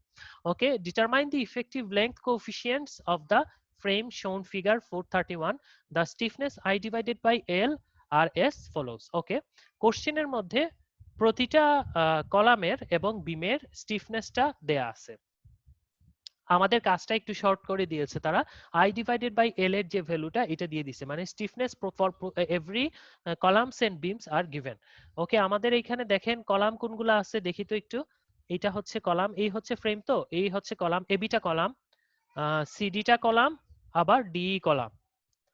[SPEAKER 1] Okay, determine the effective length coefficients of the frame shown figure 431. The stiffness I divided by L are as follows. Okay, কোশ্চেনের মধ্যে প্রতিটা কলামের এবং বিমের স্টিফনেসটা দেয়া আছে। আমাদের কাজটা একটু শর্ট করে দিয়েছে তারা, I divided by L এর যে ভ্যালুটা এটা দিয়ে দিছে, মানে stiffness for every columns and beams are given. Okay, আমাদের এখানে দেখেন কলাম কোনগুলো আছে দেখি তো একটু। এটা হচ্ছে কলাম, এই হচ্ছে ফ্রেম, তো এই হচ্ছে কলাম, এবিটা কলাম, সিডিটা কলাম, আবার ডি কলাম।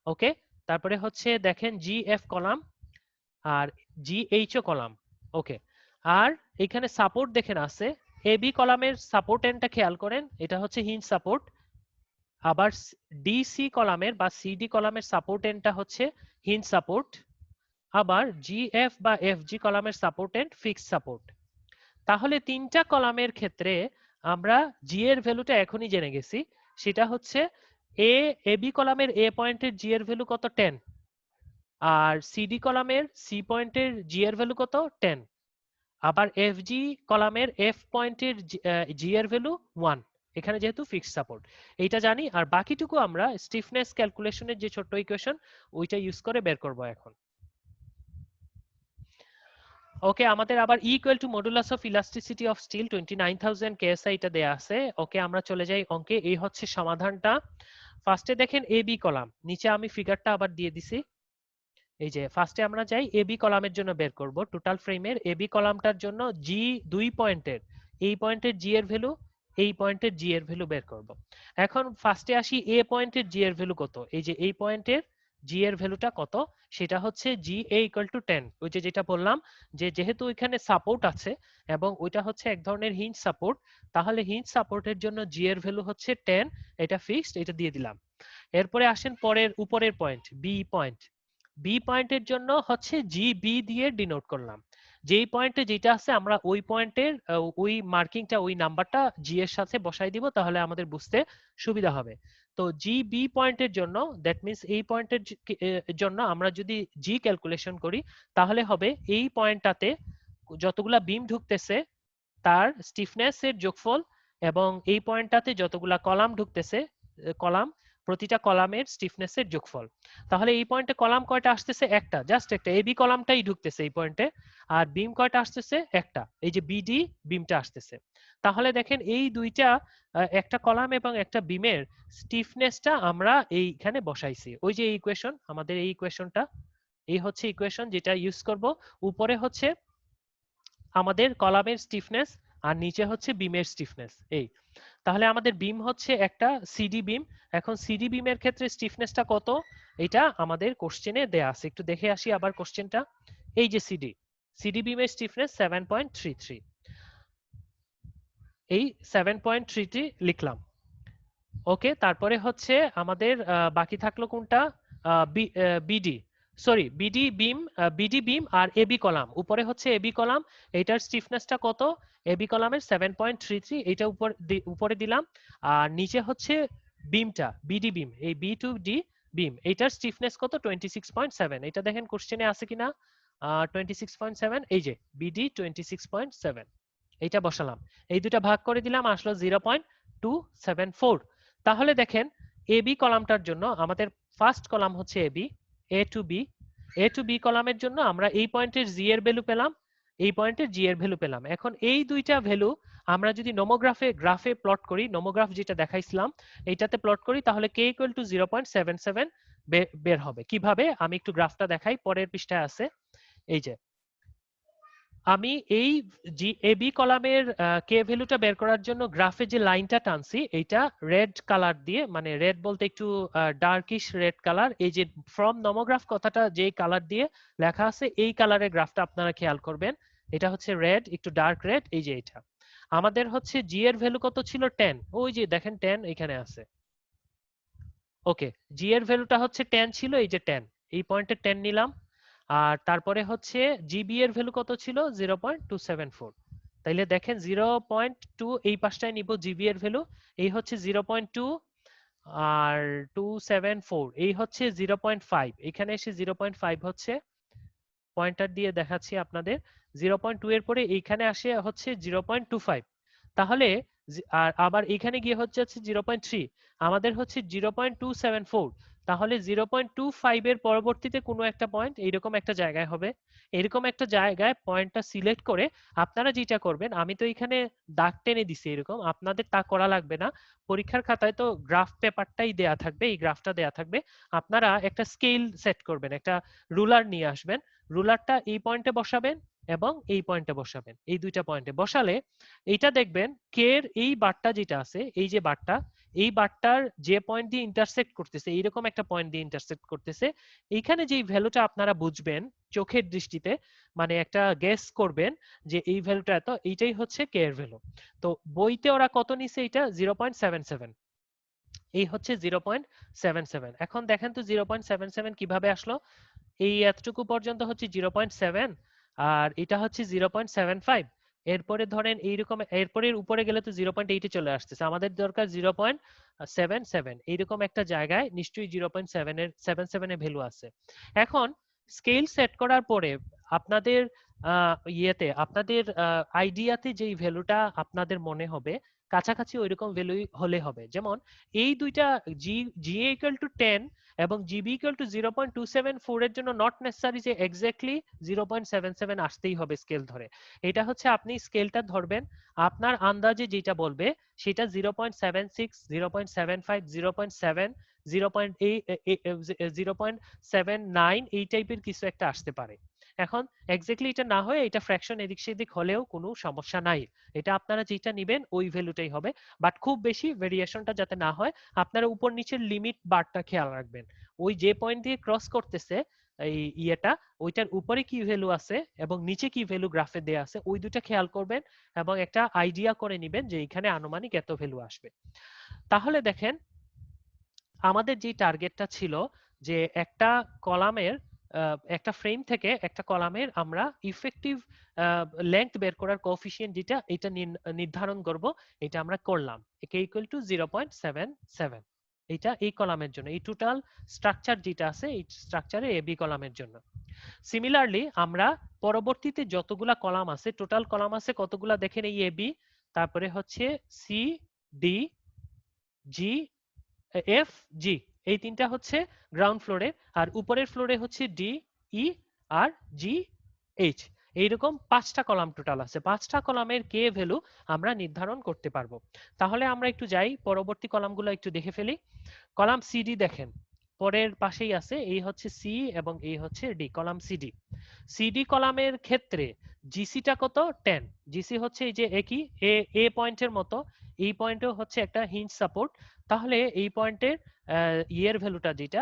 [SPEAKER 1] ওকে, তারপরে হচ্ছে দেখেন জি এফ কলাম আর জি এইচ ও কলাম। ওকে, আর এখানে সাপোর্ট দেখেন আছে, এ বি কলামের সাপোর্ট এন্ডটা খেয়াল করেন, এটা হচ্ছে হিঞ্জ সাপোর্ট। আবার ডি সি কলামের বা সিডি কলামের সাপোর্ট এন্ডটা হচ্ছে হিঞ্জ সাপোর্ট। আবার জি এফ বা এফ জি কলামের সাপোর্ট এন্ড ফিক্স সাপোর্ট। তাহলে তিনটা কলামের ক্ষেত্রে আমরা জি এর ভ্যালুটা এখনই জেনে গেছি, সেটা হচ্ছে এ বি কলামের এ পয়েন্টের জি এর ভ্যালু কত, 10। আর সিডি কলামের সি পয়েন্টের জি এর ভ্যালু কত, 10। আবার এফ জি কলামের এফ পয়েন্টের জি এর ভ্যালু 1, এখানে যেহেতু ফিক্সড সাপোর্ট, এইটা জানি। আর বাকিটুকু আমরা স্টিফনেস ক্যালকুলেশনের যে ছোট্ট ইকুয়েশন, ওইটা ইউজ করে বের করব এখন। ওকে, আমাদের আবার equal to modulus of elasticity of steel 29,000 KSI এটা দেয়া আছে। ওকে, আমরা চলে যাই অঙ্কে। এই হচ্ছে সমাধানটা। ফার্স্টে দেখেন এ বি কলাম, নিচে আমি ফিগারটা আবার দিয়ে দিছি। এই যে ফার্স্টে আমরা যাই এ বি কলামের জন্য বের করব, টোটাল ফ্রেমের এ বি কলামটার জন্য জি 2 পয়েন্টের, এই পয়েন্টের জি এর ভ্যালু, এই পয়েন্টের জি এর ভ্যালু বের করব। এখন ফার্স্টে আসি এ পয়েন্টের জি এর ভ্যালু কত, এই যে এই পয়েন্টের জি এর ভ্যালুটা কত, সেটা হচ্ছে জি এ ইকুয়াল টু 10। ওই যে যেটা বললাম যে যেহেতু ওইখানে সাপোর্ট আছে এবং ওইটা হচ্ছে এক ধরনের হিঞ্জ সাপোর্ট, তাহলে হিঞ্জ সাপোর্টের জন্য জি এর ভ্যালু হচ্ছে 10, এটা ফিক্সড, এটা দিয়ে দিলাম। এরপরে আসেন পরের উপরের পয়েন্ট, বি পয়েন্ট। বি পয়েন্টের জন্য হচ্ছে জি বি দিয়ে ডিনোট করলাম। যেই পয়েন্টে যেটা আছে আমরা ওই পয়েন্টের ওই মার্কিংটা, ওই নাম্বারটা জি এর সাথে বসাই দিব, তাহলে আমাদের বুঝতে সুবিধা হবে। তো জি বি পয়েন্টের জন্য, দ্যাট মিন্স এই পয়েন্টের জন্য আমরা যদি জি ক্যালকুলেশন করি, তাহলে হবে এই পয়েন্টটাতে যতগুলা বিম ঢুকতেছে তার স্টিফনেস এর যোগফল, এবং এই পয়েন্টটাতে যতগুলা কলাম ঢুকতেছে, কলাম, প্রতিটা কলামের স্টিফনেস এর যোগফল। তাহলে এই পয়েন্টে কলাম কয়টা আসতেছে, একটা, জাস্ট একটা, এবি কলামটাই ঢুকতেছে এই পয়েন্টে। আর বিম কয়টা আসতেছে, একটা, এই যে বিডি বিমটা আসতেছে। তাহলে দেখেন এই দুইটা, একটা কলাম এবং একটা বিমের স্টিফনেসটা আমরা এইখানে বসাইছি। ওই যে ইকুয়েশন, আমাদের এই ইকুয়েশনটা, এই হচ্ছে ইকুয়েশন যেটা ইউজ করব। উপরে হচ্ছে আমাদের কলামের স্টিফনেস আর নিচে হচ্ছে বিমের স্টিফনেস। এই, তাহলে আমাদের বিম হচ্ছে একটা সিডি বিম। এখন সিডি বিমের ক্ষেত্রে স্টিফনেসটা কত, এটা আমাদের কোশ্চেনে দেয়া আছে। একটু দেখে আসি আবার কোশ্চেনটা। এই যে সিডি, সিডি বিমের স্টিফনেস 7.33, এই 7.33 লিখলাম। ওকে, তারপরে হচ্ছে আমাদের বাকি থাকলো কোনটা, বিডি, সরি বিডি বিম, বিডি বিম আর এবি কলাম। উপরে হচ্ছে এবি কলাম, এটার স্টিফনেসটা কত, এবি কলামের 7.33, এটা উপরে দিলাম। আর নিচে হচ্ছে বিমটা, বিডি বিম, এই বি টু ডি বিম, এটার স্টিফনেস কত, 26.7। এটা দেখেন কোশ্চেনে আছে কিনা, 26.7, এই যে বিডি 26.7, এইটা বসালাম। এই দুটা ভাগ করে দিলাম, আসলো 0.274। তাহলে দেখেন এবি কলামটার জন্য আমাদের ফার্স্ট কলাম হচ্ছে এবি, এ টু বি, এ টু বি কলামের জন্য আমরা এই পয়েন্টের জি এর ভ্যালু পেলাম, এই পয়েন্টের জি এর ভ্যালু পেলাম। এখন এই দুইটা ভ্যালু আমরা যদি গ্রাফে প্লট করি, নোমোগ্রাফ যেটা দেখাইছিলাম এইটাতে প্লট করি, তাহলে কে ইকুয়াল টু 0.77 বের হবে। কিভাবে, আমি একটু গ্রাফটা দেখাই, পরের পৃষ্ঠায় আছে। এই যে আমি এই এবি কলামের কে ভ্যালুটা বের করার জন্য গ্রাফে যে লাইনটা টানছি, এইটা রেড কালার দিয়ে, মানে রেড বলতে একটু ডার্কিশ রেড কালার, এই যে ফ্রম নোমোগ্রাফ কথাটা যে কালার দিয়ে লেখা আছে, এই কালারের গ্রাফটা আপনারা খেয়াল করবেন। এটা হচ্ছে রেড, একটু ডার্ক রেড, এই যে এটা আমাদের হচ্ছে জি এর ভ্যালু কত ছিল, 10, ওই যে দেখেন 10 এখানে আছে। ওকে, জি এর ভ্যালুটা হচ্ছে 10 ছিল, এই যে 10, এই পয়েন্টে 10 নিলাম। আর তারপরে হচ্ছে জিবি এর ভ্যালু কত ছিল, 0.274। তাইলে দেখেন 0.2 এই পাশটায় নিব, জিবি এর ভ্যালু এই হচ্ছে 0.2, আর 274 এই হচ্ছে 0.5, এখানে এসে 0.5 হচ্ছে, পয়েন্টার দিয়ে দেখাচ্ছি আপনাদের। 0.2 এর পরে এইখানে আসে হচ্ছে 0.25, তাহলে আর আবার এখানে গিয়ে হচ্ছে 0.3, আমাদের হচ্ছে 0.274। তাহলে 0.25 এর পরবর্তীতে কোনো একটা পয়েন্ট এইরকম একটা জায়গায় হবে। এরকম একটা জায়গায় পয়েন্টটা সিলেক্ট করে আপনারা যেটা করবেন, আমি তো এখানে দাগ টেনে দিছি এরকম, আপনাদের তা করা লাগবে না। পরীক্ষার খাতায় তো গ্রাফ পেপারটাই দেয়া থাকবে, এই গ্রাফটা দেয়া থাকবে। আপনারা একটা স্কেল সেট করবেন, একটা রুলার নিয়ে আসবেন, রুলারটা এই পয়েন্টে বসাবেন এবং এই পয়েন্টে বসাবেন, এই দুইটা পয়েন্টে বসালে এইটা দেখবেন কে এর এই বারটা যেটা আছে, এই যে বারটা, এই বারটার যে পয়েন্ট দিয়ে ইন্টারসেক্ট করতেছে, এইরকম একটা পয়েন্ট দিয়ে ইন্টারসেক্ট করতেছে, এইখানে যে ভ্যালুটা আপনারা বুঝবেন চোখের দৃষ্টিতে, মানে একটা গেস করবেন যে এই ভ্যালুটা এত, এইটাই হচ্ছে কে এর ভ্যালু। তো বইতে ওরা কত নিছে, এটা 0.77, এই হচ্ছে 0.77। এখন দেখেন তো 0.77 কিভাবে আসলো, এই এতটুকু পর্যন্ত হচ্ছে 0.7, আর এটা হচ্ছে 0.75, এরপরে ধরেন এইরকম, এরপরে উপরে গেলে তো 0.8 চলে আসতেছে, আমাদের দরকার 0.77, এইরকম একটা জায়গায় নিশ্চয়ই 0.7 এর ভ্যালু আছে। এখন স্কেল সেট করার পরে আপনাদের ইয়েতে, আপনাদের আইডিয়াতে যেই ভ্যালুটা আপনাদের মনে হবে কাছাকাছি ওইরকম ভ্যালু হলে হবে। যেমন এই দুইটা জি ইকুয়াল টু 10 এবং জিবি ইকুয়াল টু 0.274 এর জন্য নট নেসেসারি যে এক্স্যাক্টলি 0.77 আসতেই হবে স্কেল ধরে। এটা হচ্ছে আপনি স্কেলটা ধরবেন, আপনার আন্দাজে যেটা বলবে সেটা 0.76, 0.75, 0.7, 0.79 এই টাইপের কিছু একটা আসতে পারে। এখন এক্স্যাক্টলি এটা না হয়ে এটা ফ্র্যাকশন এদিক সেদিক হলেও কোনো সমস্যা নাই, এটা আপনারা যেটা নিবেন ওই ভ্যালুটাই হবে। বাট খুব বেশি ভেরিয়েশনটা যাতে না হয়, আপনারা উপর নিচের লিমিট বারটা খেয়াল রাখবেন। ওই যে পয়েন্ট দিয়ে ক্রস করতেছে এই ইয়েটা, ওইটার উপরে কি ভ্যালু আছে এবং নিচে কি ভ্যালু গ্রাফে দেয়া আছে, ওই দুটো খেয়াল করবেন এবং একটা আইডিয়া করে নেবেন যে এখানে আনুমানিক এত ভ্যালু আসবে। তাহলে দেখেন আমাদের যে টার্গেটটা ছিল যে একটা কলামের একটা ফ্রেম থেকে একটা কলামের আমরা ইফেক্টিভ লেংথ বের করার কোএফিসিয়েন্ট যেটা এটা নির্ধারণ করব, এটা আমরা করলাম একে ইকুয়াল টু 0.77। এটা এই কলামের জন্য, এই টোটাল স্ট্রাকচার যেটা আছে এই স্ট্রাকচারে এবি কলামের জন্য। সিমিলারলি আমরা পরবর্তীতে যতগুলা কলাম আছে, টোটাল কলাম আছে কতগুলা দেখেন, এই এবি, তারপরে হচ্ছে সি, ডি, জি, এফ, জি, এই তিনটা হচ্ছে গ্রাউন্ড ফ্লোরে, আর উপরের ফ্লোরে হচ্ছে ডি, ই আর জি, এইচ। এইরকম 5টা কলাম টোটাল আছে। 5টা কলামের কে ভ্যালু আমরা নির্ধারণ করতে পারবো। তাহলে আমরা একটু যাই পরবর্তী কলামগুলো একটু দেখে ফেলি। কলাম সিডি দেখেন পরের পাশেই আছে, এই হচ্ছে সি এবং এই হচ্ছে ডি, কলাম সিডি। সিডি কলামের ক্ষেত্রে জিসিটা কত? 10। জিসি হচ্ছে এই যে একই এ পয়েন্টের মতো, এই পয়েন্টেও হচ্ছে একটা হিঞ্জ সাপোর্ট। তাহলে এই পয়েন্টের ইয়ের ভ্যালুটা যেটা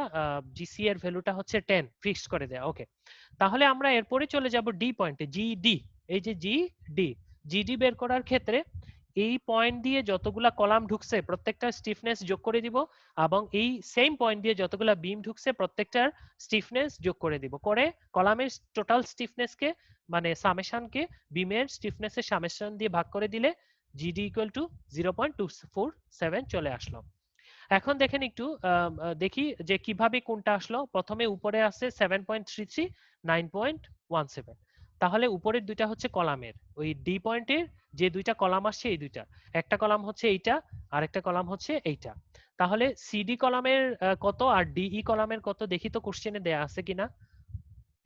[SPEAKER 1] জিসি এর ভ্যালুটা হচ্ছে 10 ফিক্সড করে দেয়া। ওকে, তাহলে আমরা এরপরে চলে যাব ডি পয়েন্টে, জিডি। এই যে জিডি, জিডি বের করার ক্ষেত্রে এই পয়েন্ট দিয়ে যতগুলা কলাম ঢুকছে প্রত্যেকটা স্টিফনেস যোগ করে দিব, এবং এই সেম পয়েন্ট দিয়ে যতগুলা বিম ঢুকছে প্রত্যেকটার স্টিফনেস যোগ করে দিব, করে কলামের টোটাল স্টিফনেসকে মানে সামেশনকে বিমের স্টিফনেসের সামেশন দিয়ে ভাগ করে দিলে জিডি ইকুয়াল টু 0.247 চলে আসলো। এখন দেখেন একটু দেখি যে কিভাবে কোনটা আসলো। প্রথমে উপরে আছে 7.33, 9.17। তাহলে উপরের দুইটা হচ্ছে কলামের, ওই ডি পয়েন্টের যে দুইটা কলাম আসছে এই দুইটা, একটা কলাম হচ্ছে এইটা আর একটা কলাম হচ্ছে এইটা। তাহলে সিডি কলামের কত আর ডিই কলামের কত দেখি তো কোশ্চেনে দেয়া আছে কিনা।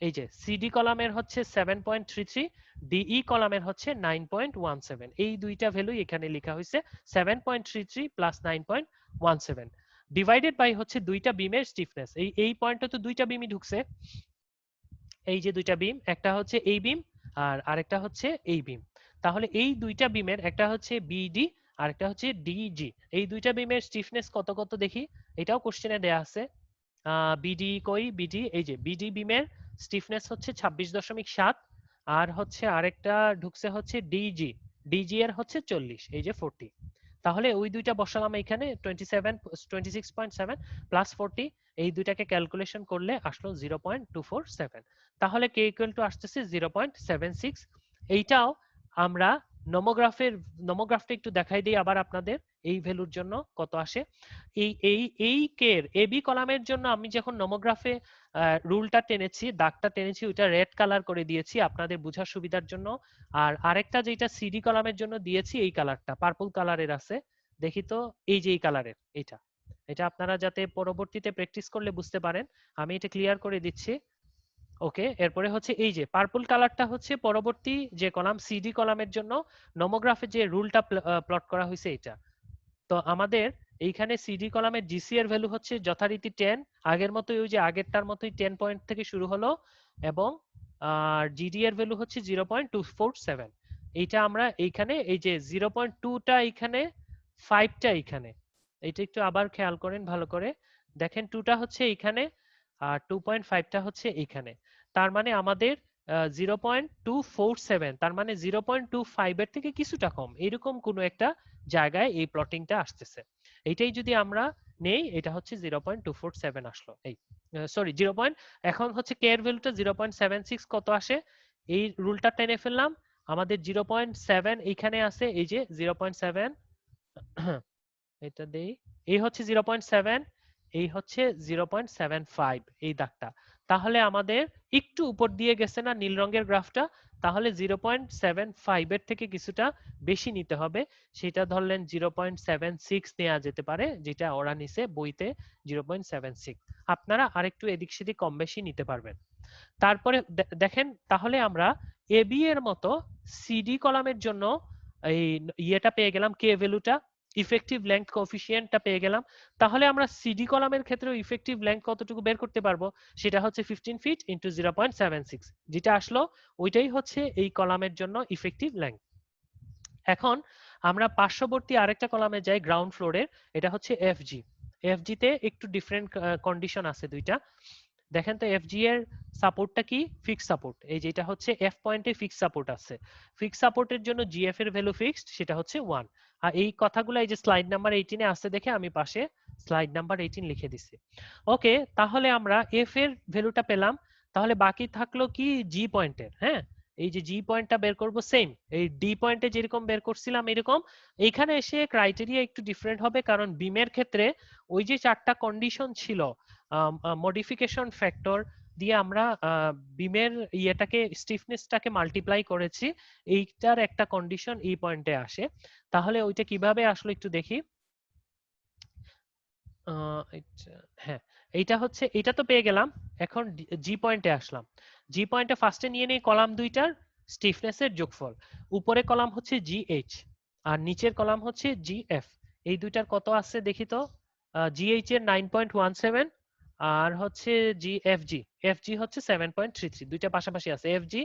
[SPEAKER 1] এই যে সিডি কলামের হচ্ছে 7.33, ডিই কলামের হচ্ছে 9.17। এই দুইটা ভ্যালু এখানে লেখা হয়েছে, 7.33 প্লাস 9.17 ডিভাইডেড বাই হচ্ছে দুইটা বিমের স্টিফনেস। এই পয়েন্টে তো দুইটা বিমই ঢুকছে, এই যে দুইটা বিম, একটা হচ্ছে এই বিম আর আরেকটা হচ্ছে এই বিম। তাহলে এই দুইটা বিমের একটা হচ্ছে বিডি আর একটা হচ্ছে ডিজি, এই দুইটা বিমের স্টিফনেস কত কত দেখি, এটাও কোশ্চেনে দেয়া আছে। বিডি কই, বিডি এই যে বিডি বিমের স্টিফনেস হচ্ছে 26.7, আর হচ্ছে আরেকটা ঢুকছে হচ্ছে ডিজি, ডিজি এর হচ্ছে 40, এই যে 40। তাহলে ওই দুইটা বসালাম এখানে 26.7 প্লাস 40, এই দুইটাকে ক্যালকুলেশন করলে আসলো 0.247। তাহলে কে ইকুয়াল টু আসতেছে 0.76। এইটাও আমরা নোমোগ্রাফটা একটু দেখাই দিই আবার আপনাদের, এই ভ্যালুর জন্য কত আসে। এই কের এবি কলামের জন্য আমি যখন নোমোগ্রাফে রুলটা টেনেছি, দাগটা টেনেছি, ওইটা রেড কালার করে দিয়েছি আপনাদের বোঝার সুবিধার জন্য। আর আরেকটা যেটা সিডি কলামের জন্য দিয়েছি এই কালারটা পার্পল কালারের আছে, দেখি তো, এই যে এই কালারের, এটা এটা আপনারা যাতে পরবর্তীতে প্র্যাকটিস করলে বুঝতে পারেন আমি এটা ক্লিয়ার করে দিচ্ছি। ওকে, এরপরে হচ্ছে এই যে পার্পল কালারটা হচ্ছে পরবর্তী যে কলাম সিডি কলামের জন্য নোমোগ্রাফে যে রুলটা প্লট করা হয়েছে এটা। তো আমাদের এইখানে সিডি কলামের জিসি এর ভ্যালু হচ্ছে যথারীতি 10, আগের মতোই ওই যে আগেরটার মতোই 10 পয়েন্ট থেকে শুরু হলো, এবং আর জিডি এর ভ্যালু হচ্ছে 0.247। এইটা আমরা এইখানে এই যে 0.2টা এইখানে, 5টা এইখানে, এইটা একটু আবার খেয়াল করেন ভালো করে দেখেন, 2টা হচ্ছে এইখানে আর 2.5টা হচ্ছে এইখানে। তার মানে আমাদের 0.247, তার মানে 0.25 এর থেকে কিছুটা কম এরকম কোনো একটা জায়গায় এই প্লটিংটা আসতেছে। এইটাই যদি আমরা নেই, এটা হচ্ছে 0.247 আসলো। এই সরি 0. এখন হচ্ছে কে এর ভ্যালুটা 0.76 কত আসে, এই রুলটা টেনে ফেললাম, আমাদের 0.7 এইখানে আছে, এই যে 0.7 এটা দেই, এই হচ্ছে 0.7, এই হচ্ছে 0.75 এই দাগটা। তাহলে আমাদের একটু উপর দিয়ে গেছে না নীল রঙের গ্রাফটা, তাহলে 0.75 এর থেকে কিছুটা বেশি নিতে হবে, সেটা ধরলেন 0.76 নেওয়া যেতে পারে, যেটা ওরা নিছে বইতে 0.76। আপনারা আরেকটু এদিক সেদিক কম বেশি নিতে পারবেন। তারপরে দেখেন তাহলে আমরা এবি এর মতো সিডি কলামের জন্য এই ইয়েটা পেয়ে গেলাম, কে ভ্যালুটা, ইফেক্টিভ লেংথ কোএফিসিয়েন্টটা পেয়ে গেলাম। তাহলে আমরা সিডি কলামের ক্ষেত্রে ইফেক্টিভ লেংথ কতটুকু বের করতে পারবো, সেটা হচ্ছে 15 ফিট ইন্টু 0.76, যেটা আসলো ওইটাই হচ্ছে এই কলামের জন্য ইফেক্টিভ লেংথ। এখন আমরা পার্শ্ববর্তী আরেকটা কলামে যাই গ্রাউন্ড ফ্লোরের, এটা হচ্ছে এফজি। এফজি তে একটু ডিফারেন্ট কন্ডিশন আছে দুইটা। দেখেন তো এফজি এর সাপোর্টটা কি? Fix support. এই যেটা হচ্ছে এফ পয়েন্টে ফিক্স সাপোর্ট আছে। ফিক্স সাপোর্টের জন্য জিএফ এর ভ্যালু ফিক্সড, সেটা হচ্ছে 1। আর এই কথাগুলো এই যে স্লাইড নাম্বার 18 এ আছে দেখে আমি পাশে স্লাইড নাম্বার 18 লিখে দিছি। ওকে, তাহলে আমরা এফ এর ভ্যালুটা পেলাম। তাহলে বাকি থাকলো কি জি পয়েন্টের। হ্যাঁ, এই যে জি পয়েন্টটা বের করব সেম এই ডি পয়েন্টে যেরকম বের করছিলাম এরকম। এইখানে এসে ক্রাইটেরিয়া একটু ডিফারেন্ট হবে, কারণ বিমের ক্ষেত্রে ওই যে 4টা কন্ডিশন ছিল, মডিফিকেশন ফ্যাক্টর দিয়ে আমরা বিমের ইয়েটাকে স্টিফনেসটাকে মাল্টিপ্লাই করেছি। এইটার একটা কন্ডিশন এই পয়েন্টে আসে। তাহলে ওইটা কিভাবে আসলে একটু দেখি। হ্যাঁ, এইটা হচ্ছে, এটা তো পেয়ে গেলাম। এখন জি পয়েন্টে আসলাম। জি পয়েন্টে ফার্স্টে নিয়ে নেই কলাম দুইটার স্টিফনেসের যোগফল। উপরে কলাম হচ্ছে জিএইচ আর নিচের কলাম হচ্ছে জিএফ। এই দুইটার কত আছে দেখি তো। জিএইচ এর 9.17 আর হচ্ছে জিএফজি, এফজি হচ্ছে 7.33। দুইটা পাশাপাশি আছে, এফজি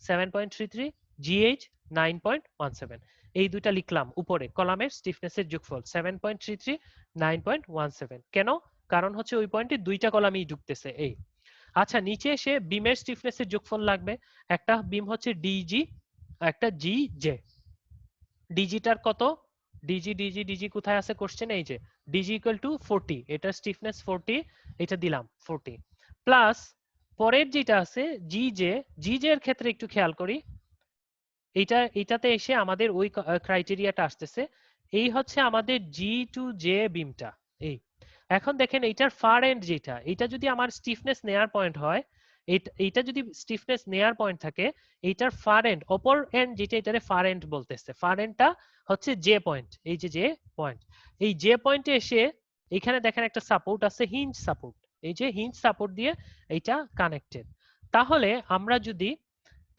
[SPEAKER 1] 7.33, জিএইচ 9.17। এই দুইটা লিখলাম উপরে কলামের স্টিফনেসের যোগফল 7.33, 9.17। কেন? কারণ হচ্ছে ওই পয়েন্টে দুইটা কলামই ঢুকতেছে এই। আচ্ছা, নিচে এসে বিমের স্টিফনেসের যোগফল লাগবে। একটা বিম হচ্ছে ডিজি, একটা জিজে। ডিজিটার কত? ডিজি ডিজি ডিজি কোথায় আছে কোশ্চেন? এই যে ডিজি ইকুয়াল টু 40, এটা স্টিফনেস 40, এটা দিলাম 40 প্লাস পরের যেটা আছে জিজে। জিজে এর ক্ষেত্রে একটু খেয়াল করি, এটাতে এসে আমাদের ওই ক্রাইটেরিয়াটা আসতেছে। এই হচ্ছে আমাদের জি টু জে বিমটা। এই এখন দেখেন এইটার ফার এন্ড যেটা, এটা যদি আমার স্টিফনেস নেয়ার পয়েন্ট হয়, এইটা যদি স্টিফনেস নেয়ার পয়েন্ট থাকে, এইটার ফার এন্ড অপর এন্ড যেটা, এটারে ফার এন্ড বলতেছে। ফার এন্ডটা হচ্ছে জে পয়েন্ট, এই যে জে পয়েন্ট। এই জে পয়েন্টে এসে এখানে দেখেন একটা সাপোর্ট আছে, হিঞ্জ সাপোর্ট। এই যে হিঞ্জ সাপোর্ট দিয়ে এইটা কানেক্টেড। তাহলে আমরা যদি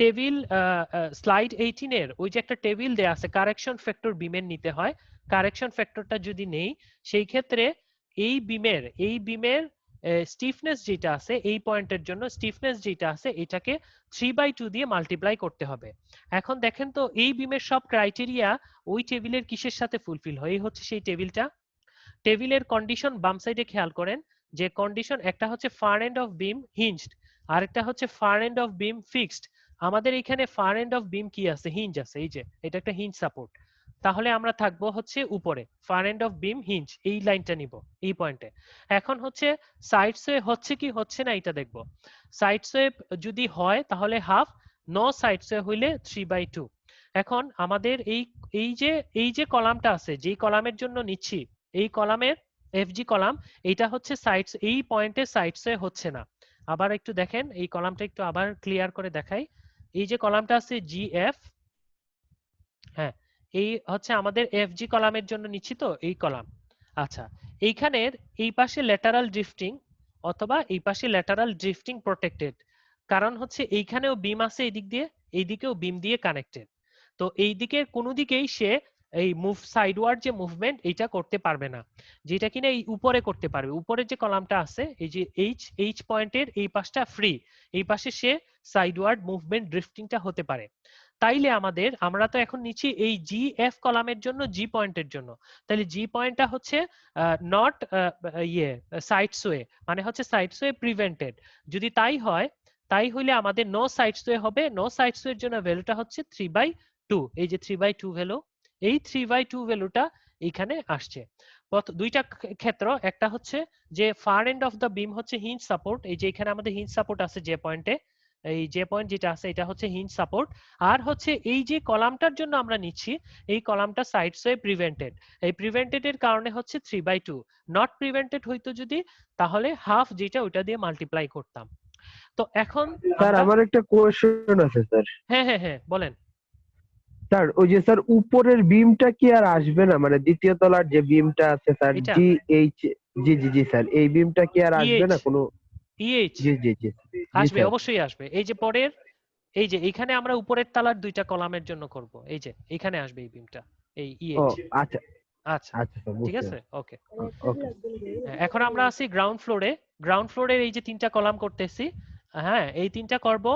[SPEAKER 1] টেবিল স্লাইড 18 এর ওই যে একটা টেবিল দেয়া আছে কারেকশন ফ্যাক্টর বিমের নিতে হয়, কারেকশন ফ্যাক্টরটা যদি নেই, সেই ক্ষেত্রে এই বিমের স্টিফনেস যেটা আছে এই পয়েন্টের জন্য স্টিফনেস যেটা আছে এটাকে 3/2 দিয়ে মাল্টিপ্লাই করতে হবে। এখন দেখেন তো এই বিমের সব ক্রাইটেরিয়া ওই টেবিলের কিসের সাথে ফুলফিল হয়? এই হচ্ছে সেই টেবিলটা। টেবিলের কন্ডিশন বাম সাইডে খেয়াল করেন, যে কন্ডিশন একটা হচ্ছে far end of beam hinged, আরেকটা হচ্ছে far end of beam fixed. আমাদের এখানে ফার এন্ড অফ বিম কি আছে? হিঞ্জ আছে, এই যে এটা একটা হিঞ্জ সাপোর্ট। তাহলে আমরা থাকবো হচ্ছে উপরে far end of beam hinge, এই লাইনটা নিব এই পয়েন্টে। এখন হচ্ছে সাইড সোয়ে হচ্ছে কি হচ্ছে না এটা দেখব। সাইড সোয়ে যদি হয় তাহলে হাফ, নো সাইড সোয়ে হইলে 3/2। এখন আমাদের এই যে কলামটা আছে, যেই কলামের জন্য নিচ্ছি, এই কলামের এফজি কলাম, এইটা হচ্ছে সাইডস, এই পয়েন্টে সাইডসে হচ্ছে না। আবার একটু দেখেন এই কলামটা একটু আবার ক্লিয়ার করে দেখাই। এই যে কলামটা আছে জিএফ, হ্যাঁ, এই হচ্ছে আমাদের এফজি কলামের জন্য নিচ্ছি তো এই কলাম। আচ্ছা, এইখানের এই পাশে ল্যাটারাল ড্রিফটিং অথবা এই পাশে ল্যাটারাল ড্রিফটিং প্রোটেক্টেড, কারণ হচ্ছে এইখানেও বিম আছে এই দিক দিয়ে, এইদিকেও বিম দিয়ে কানেক্টেড। তো এই দিকের কোনো দিকেই সে এই মুভ সাইডওয়ার্ড যে মুভমেন্ট এইটা করতে পারবে না, যেটা কিনা এই উপরে করতে পারবে। উপরের যে কলামটা আছে এই যে এইচ পয়েন্টের এই পাশটা ফ্রি, এই পাশে সে সাইডওয়ার্ড মুভমেন্ট ড্রিফটিংটা হতে পারে। তাইলে আমরা তো এখন নিচ্ছি এই জি এফ কলামের জন্য জি পয়েন্টের জন্য। তাহলে জি পয়েন্টটা হচ্ছে নট সাইড সোয়ে, মানে হচ্ছে সাইড সোয়ে প্রিভেন্টেড। যদি তাই হয়, তাই হইলে আমাদের নো সাইড সোয়ে হবে। নো সাইড সোয়ের জন্য ভ্যালুটা হচ্ছে 3/2। এই যে 3/2 ভ্যালু, এই 3/2 ভ্যালুটা এখানে আসছে। দুইটা ক্ষেত্র, একটা হচ্ছে যে ফার এন্ড অফ দ্য বিম হচ্ছে হিঞ্জ সাপোর্ট, এই যে এখানে আমাদের হিঞ্জ সাপোর্ট আছে যে পয়েন্টে, এই যে পয়েন্ট যেটা আছে এটা হচ্ছে হিঞ্জ সাপোর্ট। আর হচ্ছে এই যে কলামটার জন্য আমরা নিচ্ছি, এই কলামটা সাইড সোয়ে প্রিভেন্টেড। এই প্রিভেন্টেড এর কারণে হচ্ছে 3/2। নট প্রিভেন্টেড হইতো যদি, তাহলে হাফ যেটা ওইটা দিয়ে মাল্টিপ্লাই করতাম। তো এখন
[SPEAKER 3] স্যার
[SPEAKER 1] আমরা,
[SPEAKER 3] আমার একটা কোশ্চেন আছে স্যার।
[SPEAKER 1] হ্যাঁ হ্যাঁ হ্যাঁ বলেন।
[SPEAKER 3] স্যার ওই যে স্যার উপরের বিমটা কি আর আসবে না, মানে দ্বিতীয় তলার যে বিমটা আছে স্যার,
[SPEAKER 1] এটা
[SPEAKER 3] জি এইচ, জি জি জি স্যার, এই বিমটা কি আর আসবে
[SPEAKER 1] ইএইচ,
[SPEAKER 3] না কোনো?
[SPEAKER 1] ইএইচ
[SPEAKER 3] জি জি জি জি
[SPEAKER 1] আসবে,
[SPEAKER 3] স্যার।
[SPEAKER 1] অবশ্যই আসবে। এই যে পরের, এই যে এখানে আমরা উপরের তালার দুইটা কলামের জন্য করব, এই যে এখানে আসবে এই বিমটা, এই
[SPEAKER 3] ও
[SPEAKER 1] ইএইচ।
[SPEAKER 3] আচ্ছা
[SPEAKER 1] আচ্ছা,
[SPEAKER 3] আচ্ছা স্যার,
[SPEAKER 1] ঠিক
[SPEAKER 3] বুঝতে
[SPEAKER 1] আছে,
[SPEAKER 3] পারছি।
[SPEAKER 1] ওকে।
[SPEAKER 3] ওকে।
[SPEAKER 1] এখন আমরা আছি গ্রাউন্ড ফ্লোরে। গ্রাউন্ড ফ্লোরের এই যে তিনটা কলাম করতেছি, হ্যাঁ এই তিনটা করব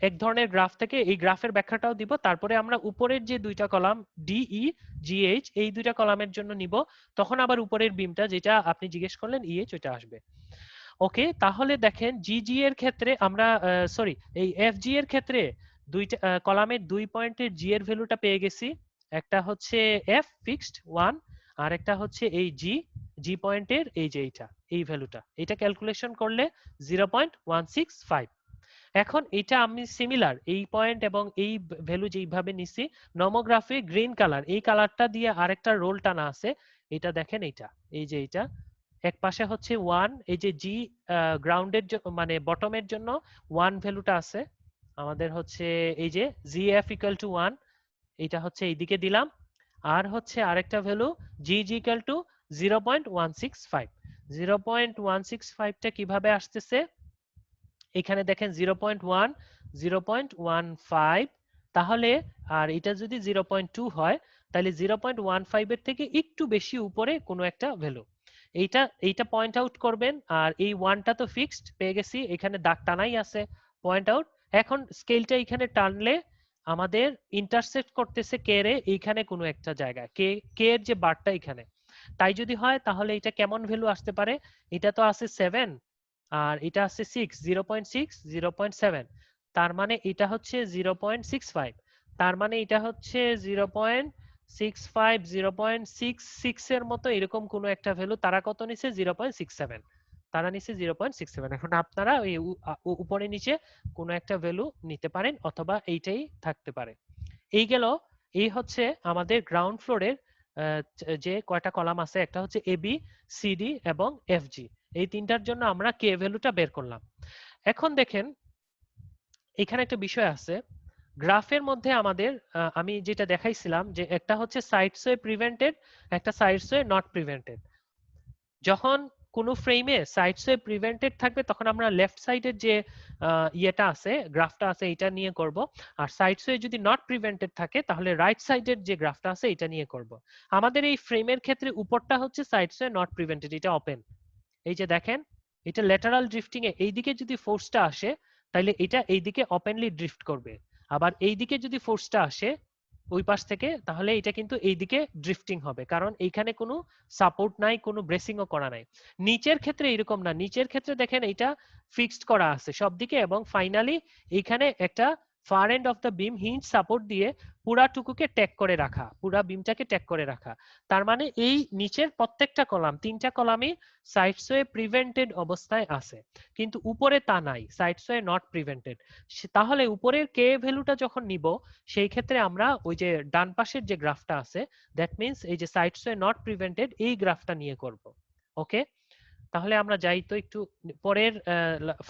[SPEAKER 1] এক ধরনের গ্রাফ থেকে এই গ্রাফের ব্যাখ্যাটাও দিব, তারপরে আমরা উপরের যে দুইটা কলাম ডিই জিএইচ এই দুইটা কলামের জন্য নিব, তখন আবার উপরের বিমটা যেটা আপনি জিজ্ঞেস করলেন ইএইচ ওইটা আসবে। ওকে, তাহলে দেখেন জিজি এর ক্ষেত্রে আমরা সরি এই এফজি এর ক্ষেত্রে দুইটা কলামের 2 পয়েন্টের জি এর ভ্যালুটা পেয়ে গেছি। একটা হচ্ছে এফ ফিক্সড 1, আর একটা হচ্ছে এই জি পয়েন্টের এই যে এই ভ্যালুটা, এটা ক্যালকুলেশন করলে 0.165। এখন এটা আমি সিমিলার এই পয়েন্ট এবং এই ভ্যালু যেইভাবে নিছি, নোমোগ্রাফি গ্রিন কালার এই কালারটা দিয়ে আরেকটা রোল টানা আছে। এটা দেখেন এইটা, এই যে এইটা এক পাশে হচ্ছে 1, এই যে জি গ্রাউন্ডের মানে বটমের জন্য 1 ভ্যালুটা আছে আমাদের, হচ্ছে এই যে জিএফ ইকুয়াল টু 1, এটা হচ্ছে এইদিকে দিলাম। আর হচ্ছে আরেকটা ভ্যালু জি ইকুয়াল টু 0.165। 0.165টা কিভাবে আসতেছে, এখানে দেখেন 0.1 0.15, তাহলে আর এটা যদি 0.2 হয় তাহলে 0.15 এর থেকে একটু বেশি উপরে কোনো একটা ভ্যালু, এইটা পয়েন্ট আউট করবেন। আর এই ওয়ানটা তো ফিক্সড পেয়ে গেছি, এখানে দাগ টানাই আছে পয়েন্ট আউট। এখন স্কেলটা এখানে টানলে আমাদের ইন্টারসেক্ট করতেছে কে রে এইখানে কোনো একটা জায়গায়, কে এর যে বারটা এখানে, তাই যদি হয় তাহলে এটা কেমন ভ্যালু আসতে পারে, এটা তো আছে 7 আর এটা আছে 6, 0.6 0.7, তার মানে এটা হচ্ছে 0.65, তার মানে এটা হচ্ছে 0.65 0.66 এর মতো এরকম কোনো একটা ভ্যালু। তারা কত নিছে 0.67, তারা নিছে 0.67। এখন আপনারা ওই উপরে নিচে কোনো একটা ভ্যালু নিতে পারেন অথবা এইটাই থাকতে পারে। এই গেল, এই হচ্ছে আমাদের গ্রাউন্ড ফ্লোরের যে কয়টা কলাম আছে, একটা হচ্ছে এবি সিডি এবং এফজি, এই তিনটার জন্য আমরা কে ভ্যালুটা বের করলাম। এখন দেখেন এখানে একটা বিষয় আছে গ্রাফের মধ্যে আমাদের, আমি যেটা দেখাইছিলাম যে একটা হচ্ছে সাইড সোয়ে প্রিভেন্টেড, একটা সাইড সোয়ে নট প্রিভেন্টেড। যখন কোনো ফ্রেমে সাইড সোয়ে প্রিভেন্টেড থাকবে তখন আমরা লেফট সাইডের যে ইয়েটা আছে গ্রাফটা আছে এটা নিয়ে করব, আর সাইড সোয়ে যদি নট প্রিভেন্টেড থাকে তাহলে রাইট সাইডের যে গ্রাফটা আছে এটা নিয়ে করব। আমাদের এই ফ্রেমের ক্ষেত্রে উপরটা হচ্ছে সাইড সোয়ে নট প্রিভেন্টেড, এটা ওপেন। এই যে দেখেন এটা ল্যাটারাল ড্রিফটিং এ এইদিকে যদি ফোর্সটা আসে তাহলে এটা এইদিকে ওপেনলি ড্রিফট করবে, আবার এইদিকে যদি ফোর্সটা আসে ওই পাশ থেকে তাহলে এটা কিন্তু এইদিকে ড্রিফটিং হবে, কারণ এইখানে কোনো সাপোর্ট নাই, কোনো ব্রেসিংও করা নাই। নিচের ক্ষেত্রে এরকম না, নিচের ক্ষেত্রে দেখেন এটা ফিক্সড করা আছে সব দিকে, এবং ফাইনালি এইখানে একটা far end of the beam hinge support দিয়ে পুরাটুকুকে ট্যাগ করে রাখা, পুরা বিমটাকে ট্যাগ করে রাখা। তার মানে এই নিচের প্রত্যেকটা কলাম, তিনটা কলামই সাইড সোয়ে প্রিভেন্টেড অবস্থায় আছে, কিন্তু উপরে তা নাই, সাইড সোয়ে নট প্রিভেন্টেড। তাহলে উপরের কে ভ্যালুটা যখন নিব সেই ক্ষেত্রে আমরা ওই যে ডান পাশের যে গ্রাফটা আছে দ্যাট মিন্স এই যে সাইড সোয়ে নট প্রিভেন্টেড এই গ্রাফটা নিয়ে করব। ওকে, তাহলে আমরা যাই তো একটু পরের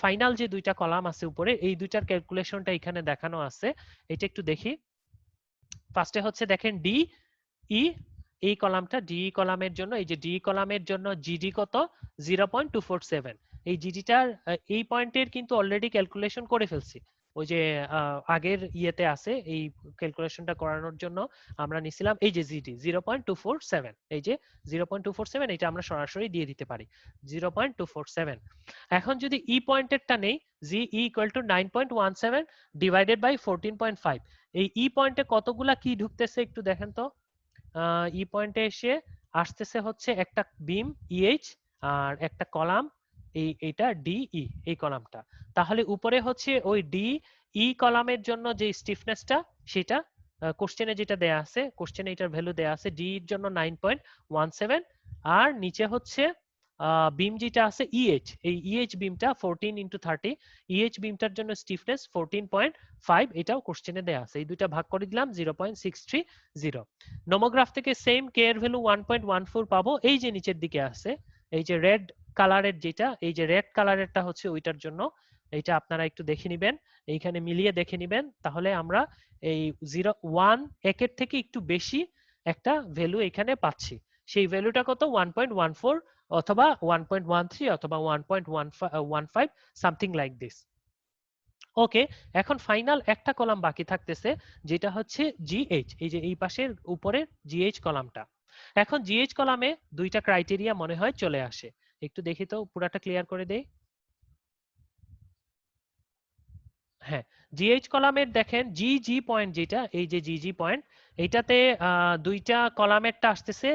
[SPEAKER 1] ফাইনাল যে দুইটা কলাম আছে উপরে এই দুইটার ক্যালকুলেশনটা এখানে দেখানো আছে, এটা একটু দেখি। ফার্স্টে হচ্ছে দেখেন ডি ই, এই কলামটা ডি কলামের জন্য, এই যে ডি কলামের জন্য জিডি কত 0.247, এই জিডিটার এই পয়েন্টের কিন্তু অলরেডি ক্যালকুলেশন করে ফেলছি, ওই যে আগের ইয়েতে আছে এই ক্যালকুলেশনটা করানোর জন্য আমরা নিছিলাম এই যে জিডি 0.247, এই যে 0.247 এটা আমরা সরাসরি দিয়ে দিতে পারি 0.247। এখন যদি ই পয়েন্টেরটা নেই, জি ইকুয়াল টু 9.17 ডিভাইডেড বাই 14.5, এই ই পয়েন্টে কতগুলা কি ঢুকতেছে একটু দেখেন তো। ই পয়েন্টে এসে আসতেছে হচ্ছে একটা বিম ইএইচ আর একটা কলাম এইটা ডিই এই কলামটা, তাহলে উপরে হচ্ছে ওই ডি ই কলামের জন্য যে স্টিফনেসটা সেটা কোশ্চেনে যেটা দেয়া আছে, কোশ্চেনে এটার ভ্যালু দেয়া আছে ডি এর জন্য 9.17, আর নিচে হচ্ছে বিম যেটা আছে ইএইচ, এই ইএইচ বিমটা 14x30, ইএইচ বিমটার জন্য স্টিফনেস 14.5, এটাও কোশ্চেনে দেয়া আছে, এই দুইটা ভাগ করে দিলাম 0.630। নোমোগ্রাফ থেকে সেম কে এর ভ্যালু 1.14 পাবো, এই যে নিচের দিকে আছে এই যে রেড কালারের যেটা, এই যে রেড কালারেরটা হচ্ছে ওইটার জন্য, এইটা আপনারা একটু দেখে নিবেন, এইখানে মিলিয়ে দেখে নিবেন, তাহলে আমরা এই 0.1 একের থেকে একটু বেশি একটা ভ্যালু এখানে পাচ্ছি, সেই ভ্যালুটা কত 1.14 অথবা 1.13 অথবা 1.15 সামথিং লাইক দিস। ওকে, এখন ফাইনাল একটা কলাম বাকি থাকতেছে যেটা হচ্ছে জিএইচ, এই যে এই পাশের উপরের জিএইচ কলামটা। এখন জিএইচ কলামে দুইটা ক্রাইটেরিয়া মনে হয় চলে আসে, একটু দেখি তো পুরাটা ক্লিয়ার করে দেই। হ্যাঁ, জিএইচ কলামের দেখেন জিজি পয়েন্ট যেটা, এই যে জিজি পয়েন্ট, এইটাতে দুইটা কলামেরটা আসতেছে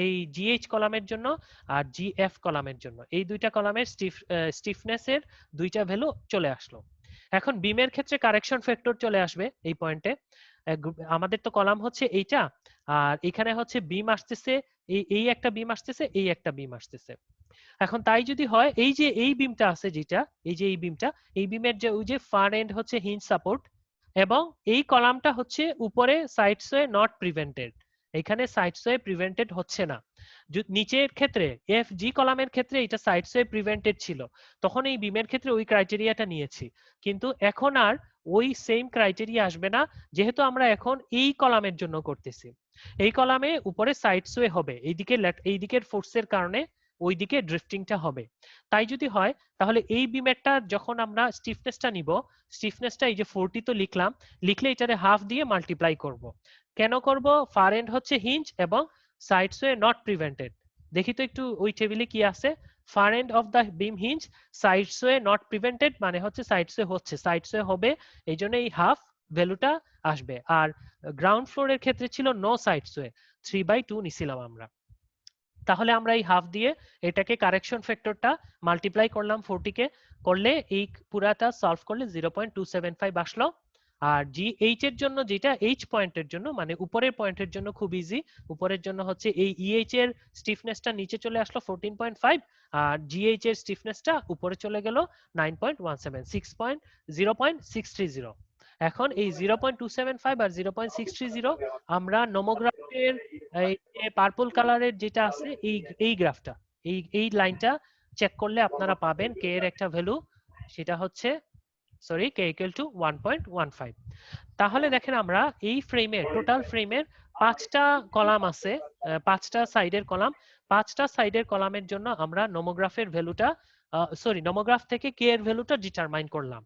[SPEAKER 1] এই জিএইচ কলামের জন্য আর জিএফ কলামের জন্য। এই দুইটা কলামের স্টিফনেস এর দুইটা ভ্যালু চলে আসলো। এখন বিমের ক্ষেত্রে কারেকশন ফ্যাক্টর চলে আসবে এই পয়েন্টে। আমাদের তো কলাম হচ্ছে এইটা, আর এখানে হচ্ছে বিম আসতেছে, এই একটা বিম আসতেছে, এই একটা বিম আসতেছে। এখন তাই যদি হয়, এই যে এই বিমটা আছে যেটা, এই যে এই বিমটা, এই বিমের যে ওই যে ফার এন্ড হচ্ছে হিঞ্জ সাপোর্ট, এবং এই কলামটা হচ্ছে উপরে সাইড সোয়ে নট প্রিভেন্টেড, এখানে সাইড সোয়ে প্রিভেন্টেড হচ্ছে না। নিচের ক্ষেত্রে এফ জি কলামের ক্ষেত্রে এটা সাইড সোয়ে প্রিভেন্টেড ছিল, তখন এই বিমের ক্ষেত্রে ওই ক্রাইটেরিয়াটা নিয়েছি। কিন্তু এখন আর ওই সেম ক্রাইটেরিয়া আসবে না, যেহেতু আমরা এখন এই কলামের জন্য করতেছি। এই কলামে উপরে সাইড সোয়ে হবে, এই দিকের ফোর্সের কারণে ওইদিকে ড্রিফটিংটা হবে। তাই যদি হয় তাহলে এই বিমেরটা যখন আমরা স্টিফনেসটা নিব, স্টিফনেসটা এই যে 40 তো লিখলাম, লিখলে এটারে হাফ দিয়ে মাল্টিপ্লাই করব। কেন করব? ফার এন্ড হচ্ছে হিঞ্জ এবং সাইড সোয়ে নট প্রিভেন্টেড। দেখি তো একটু ওই টেবিলে কি আছে। Far end of the beam hinge side sway not prevented, মানে হচ্ছে সাইড সোয়ে হচ্ছে, সাইড সোয়ে হবে, এই জন্য এই হাফ ভ্যালুটা আসবে। আর গ্রাউন্ড ফ্লোরের ক্ষেত্রে ছিল নো সাইড সোয়ে, 3/2 নিছিলাম আমরা। তাহলে আমরা এই হাফ দিয়ে এটাকে কারেকশন ফ্যাক্টরটা মাল্টিপ্লাই করলাম 40 কে, করলে এই পুরাটা সলভ করলে 0.275 আসলো। আর জিএইচ এর জন্য, যেটা এইচ পয়েন্টের জন্য মানে উপরের পয়েন্টের জন্য খুব ইজি, উপরের জন্য হচ্ছে এই ইএইচ এর স্টিফনেসটা নিচে চলে আসলো 14.5, আর জিএইচ এর স্টিফনেসটা উপরে চলে গেল 9.17, 0.630। এখন এই 0.275 আর 0.630 আমরা নোমোগ্রাফের এই যে পার্পল কালারের যেটা আছে, এই গ্রাফটা, এই লাইনটা চেক করলে আপনারা পাবেন কে এর একটা ভ্যালু, সেটা হচ্ছে সরি কে ইকুয়াল টু 1.15। তাহলে দেখেন আমরা এই ফ্রেমের, টোটাল ফ্রেমের 5টা কলাম আছে, 5টা সাইডের কলাম, 5টা সাইডের কলামের জন্য আমরা নোমোগ্রাফের ভ্যালুটা নোমোগ্রাফ থেকে কে এর ভ্যালুটা ডিটারমাইন করলাম।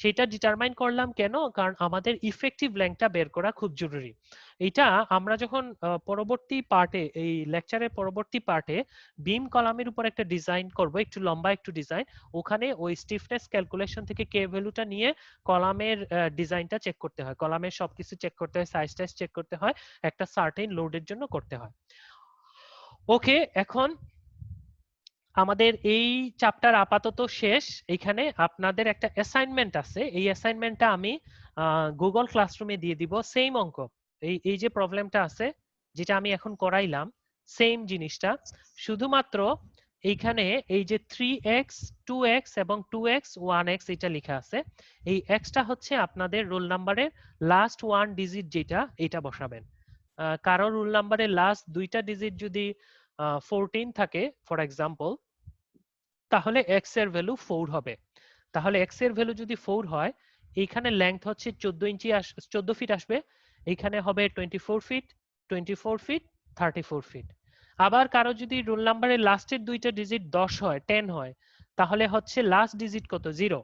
[SPEAKER 1] সেটা ডিটারমাইন করলাম কেন? কারণ আমাদের ইফেক্টিভ লেংথটা বের করা খুব জরুরি। এটা আমরা যখন পরবর্তী পার্টে, এই লেকচারের পরবর্তী পার্টে বিম কলামের উপর একটা ডিজাইন করব, একটু লম্বা একটু ডিজাইন, ওখানে ওই স্টিফনেস ক্যালকুলেশন থেকে কে ভ্যালুটা নিয়ে কলামের ডিজাইনটা চেক করতে হয়, কলামের সবকিছু চেক করতে হয়, সাইজ টাইজ চেক করতে হয়, একটা সার্টেন লোডের জন্য করতে হয়। ওকে, এখন আমাদের এই চ্যাপ্টার আপাতত শেষ। এখানে আপনাদের একটা অ্যাসাইনমেন্ট আছে, এই অ্যাসাইনমেন্টটা আমি গুগল ক্লাসরুমে দিয়ে দিব। সেম অঙ্ক, এই যে প্রবলেমটা আছে যেটা আমি এখন করাইলাম, সেম জিনিসটা, শুধুমাত্র এইখানে এই যে 3x 2x এবং 2x 1x এটা লেখা আছে, এই xটা হচ্ছে আপনাদের রোল নাম্বারের লাস্ট ওয়ান ডিজিট, যেটা এটা বসাবেন। কারো রোল নাম্বারের লাস্ট দুইটা ডিজিট যদি 14 থাকে ফর এক্সাম্পল, তাহলে x এর ভ্যালু 4 হবে। তাহলে x এর ভ্যালু যদি 4 হয়, এইখানে লেংথ হচ্ছে 14 ফিট আসবে, এইখানে হবে 24 ফিট, 24 ফিট, 34 ফিট। আবার কারো যদি রোল নাম্বারের লাস্টের দুইটা ডিজিট 10 হয়, 10 হয়, তাহলে হচ্ছে লাস্ট ডিজিট কত? 0।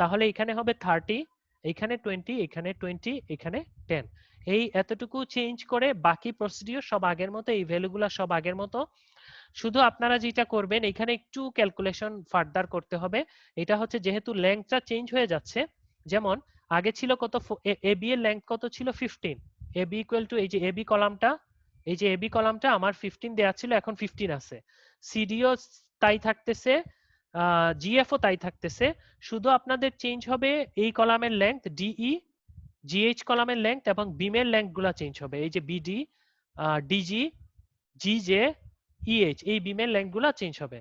[SPEAKER 1] তাহলে এখানে হবে 30, এখানে 20, এখানে 20, এখানে 10। এই এতটুকু চেঞ্জ করে বাকি প্রসিডিওর সব আগের মতো, এই ভ্যালুগুলো সব আগের মতো। শুধু আপনারা যেটা করবেন, এখানে একটু ক্যালকুলেশন ফার্দার করতে হবে। এটা হচ্ছে যেহেতু লেংথটা চেঞ্জ হয়ে যাচ্ছে, যেমন আগে ছিল কত, এবি এর লেংথ কত ছিল? 15। এবি ইকুয়াল টু এই যে এবি কলামটা, এই যে এবি কলামটা আমার 15 দেয়া ছিল, এখন 15 আছে। সিডিও তাই থাকতেছে, জিএফও তাই থাকতেছে, শুধু আপনাদের চেঞ্জ হবে এই কলামের লেংথ ডিই, জিএইচ কলামের লেংথ এবং বিমের লেংথ গুলা চেঞ্জ হবে। এই যে বিডি, ডিজি, জিজে, ইএইচ, এই বিমের লেংথ গুলা চেঞ্জ হবে।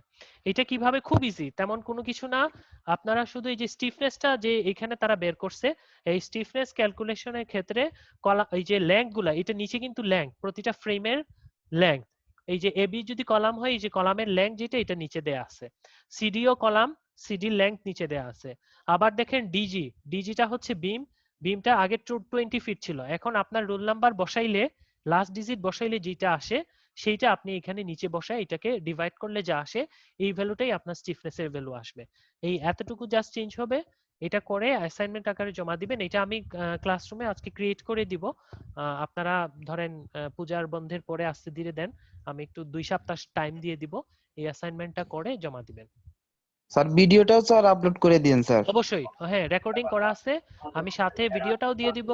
[SPEAKER 1] এটা কিভাবে? খুব ইজি, তেমন কোনো কিছু না। আপনারা শুধু এই যে স্টিফনেসটা যে এখানে তারা বের করছে, এই স্টিফনেস ক্যালকুলেশনের ক্ষেত্রে এই যে লেংথ গুলা, এটা নিচে কিন্তু লেংথ, প্রতিটা ফ্রেমের লেংথ, এই যে এবি যদি কলাম হয়, এই যে কলামের লেংথ যেটা, এটা নিচে দেয়া আছে। সিডিও কলাম, সিডির লেংথ নিচে দেয়া আছে। আবার দেখেন ডিজি, ডিজিটা হচ্ছে বিম, বিমটা আগে 20 ফিট ছিল, এখন আপনার রোল নাম্বার বসাইলে, লাস্ট ডিজিট বসাইলে যেটা আসে, সেইটা আপনি এখানে নিচে বসায় এটাকে ডিভাইড করলে যা আসে, এই ভ্যালুটাই আপনার স্টিফনেসের ভ্যালু আসবে। এই এতটুকু জাস্ট চেঞ্জ হবে। এটা করে অ্যাসাইনমেন্ট আকারে জমা দিবেন। এটা আমি ক্লাসরুমে আজকে ক্রিয়েট করে দিব। আপনারা ধরেন পূজার বন্ধের পরে আস্তে ধীরে দেন, আমি একটু 2 সপ্তাহ টাইম দিয়ে দিব, এই অ্যাসাইনমেন্টটা করে জমা দিবেন।
[SPEAKER 4] স্যার ভিডিওটাও স্যার আপলোড করে দিন স্যার।
[SPEAKER 1] অবশ্যই, হ্যাঁ রেকর্ডিং করা আছে, আমি সাথে ভিডিওটাও দিয়ে দিব।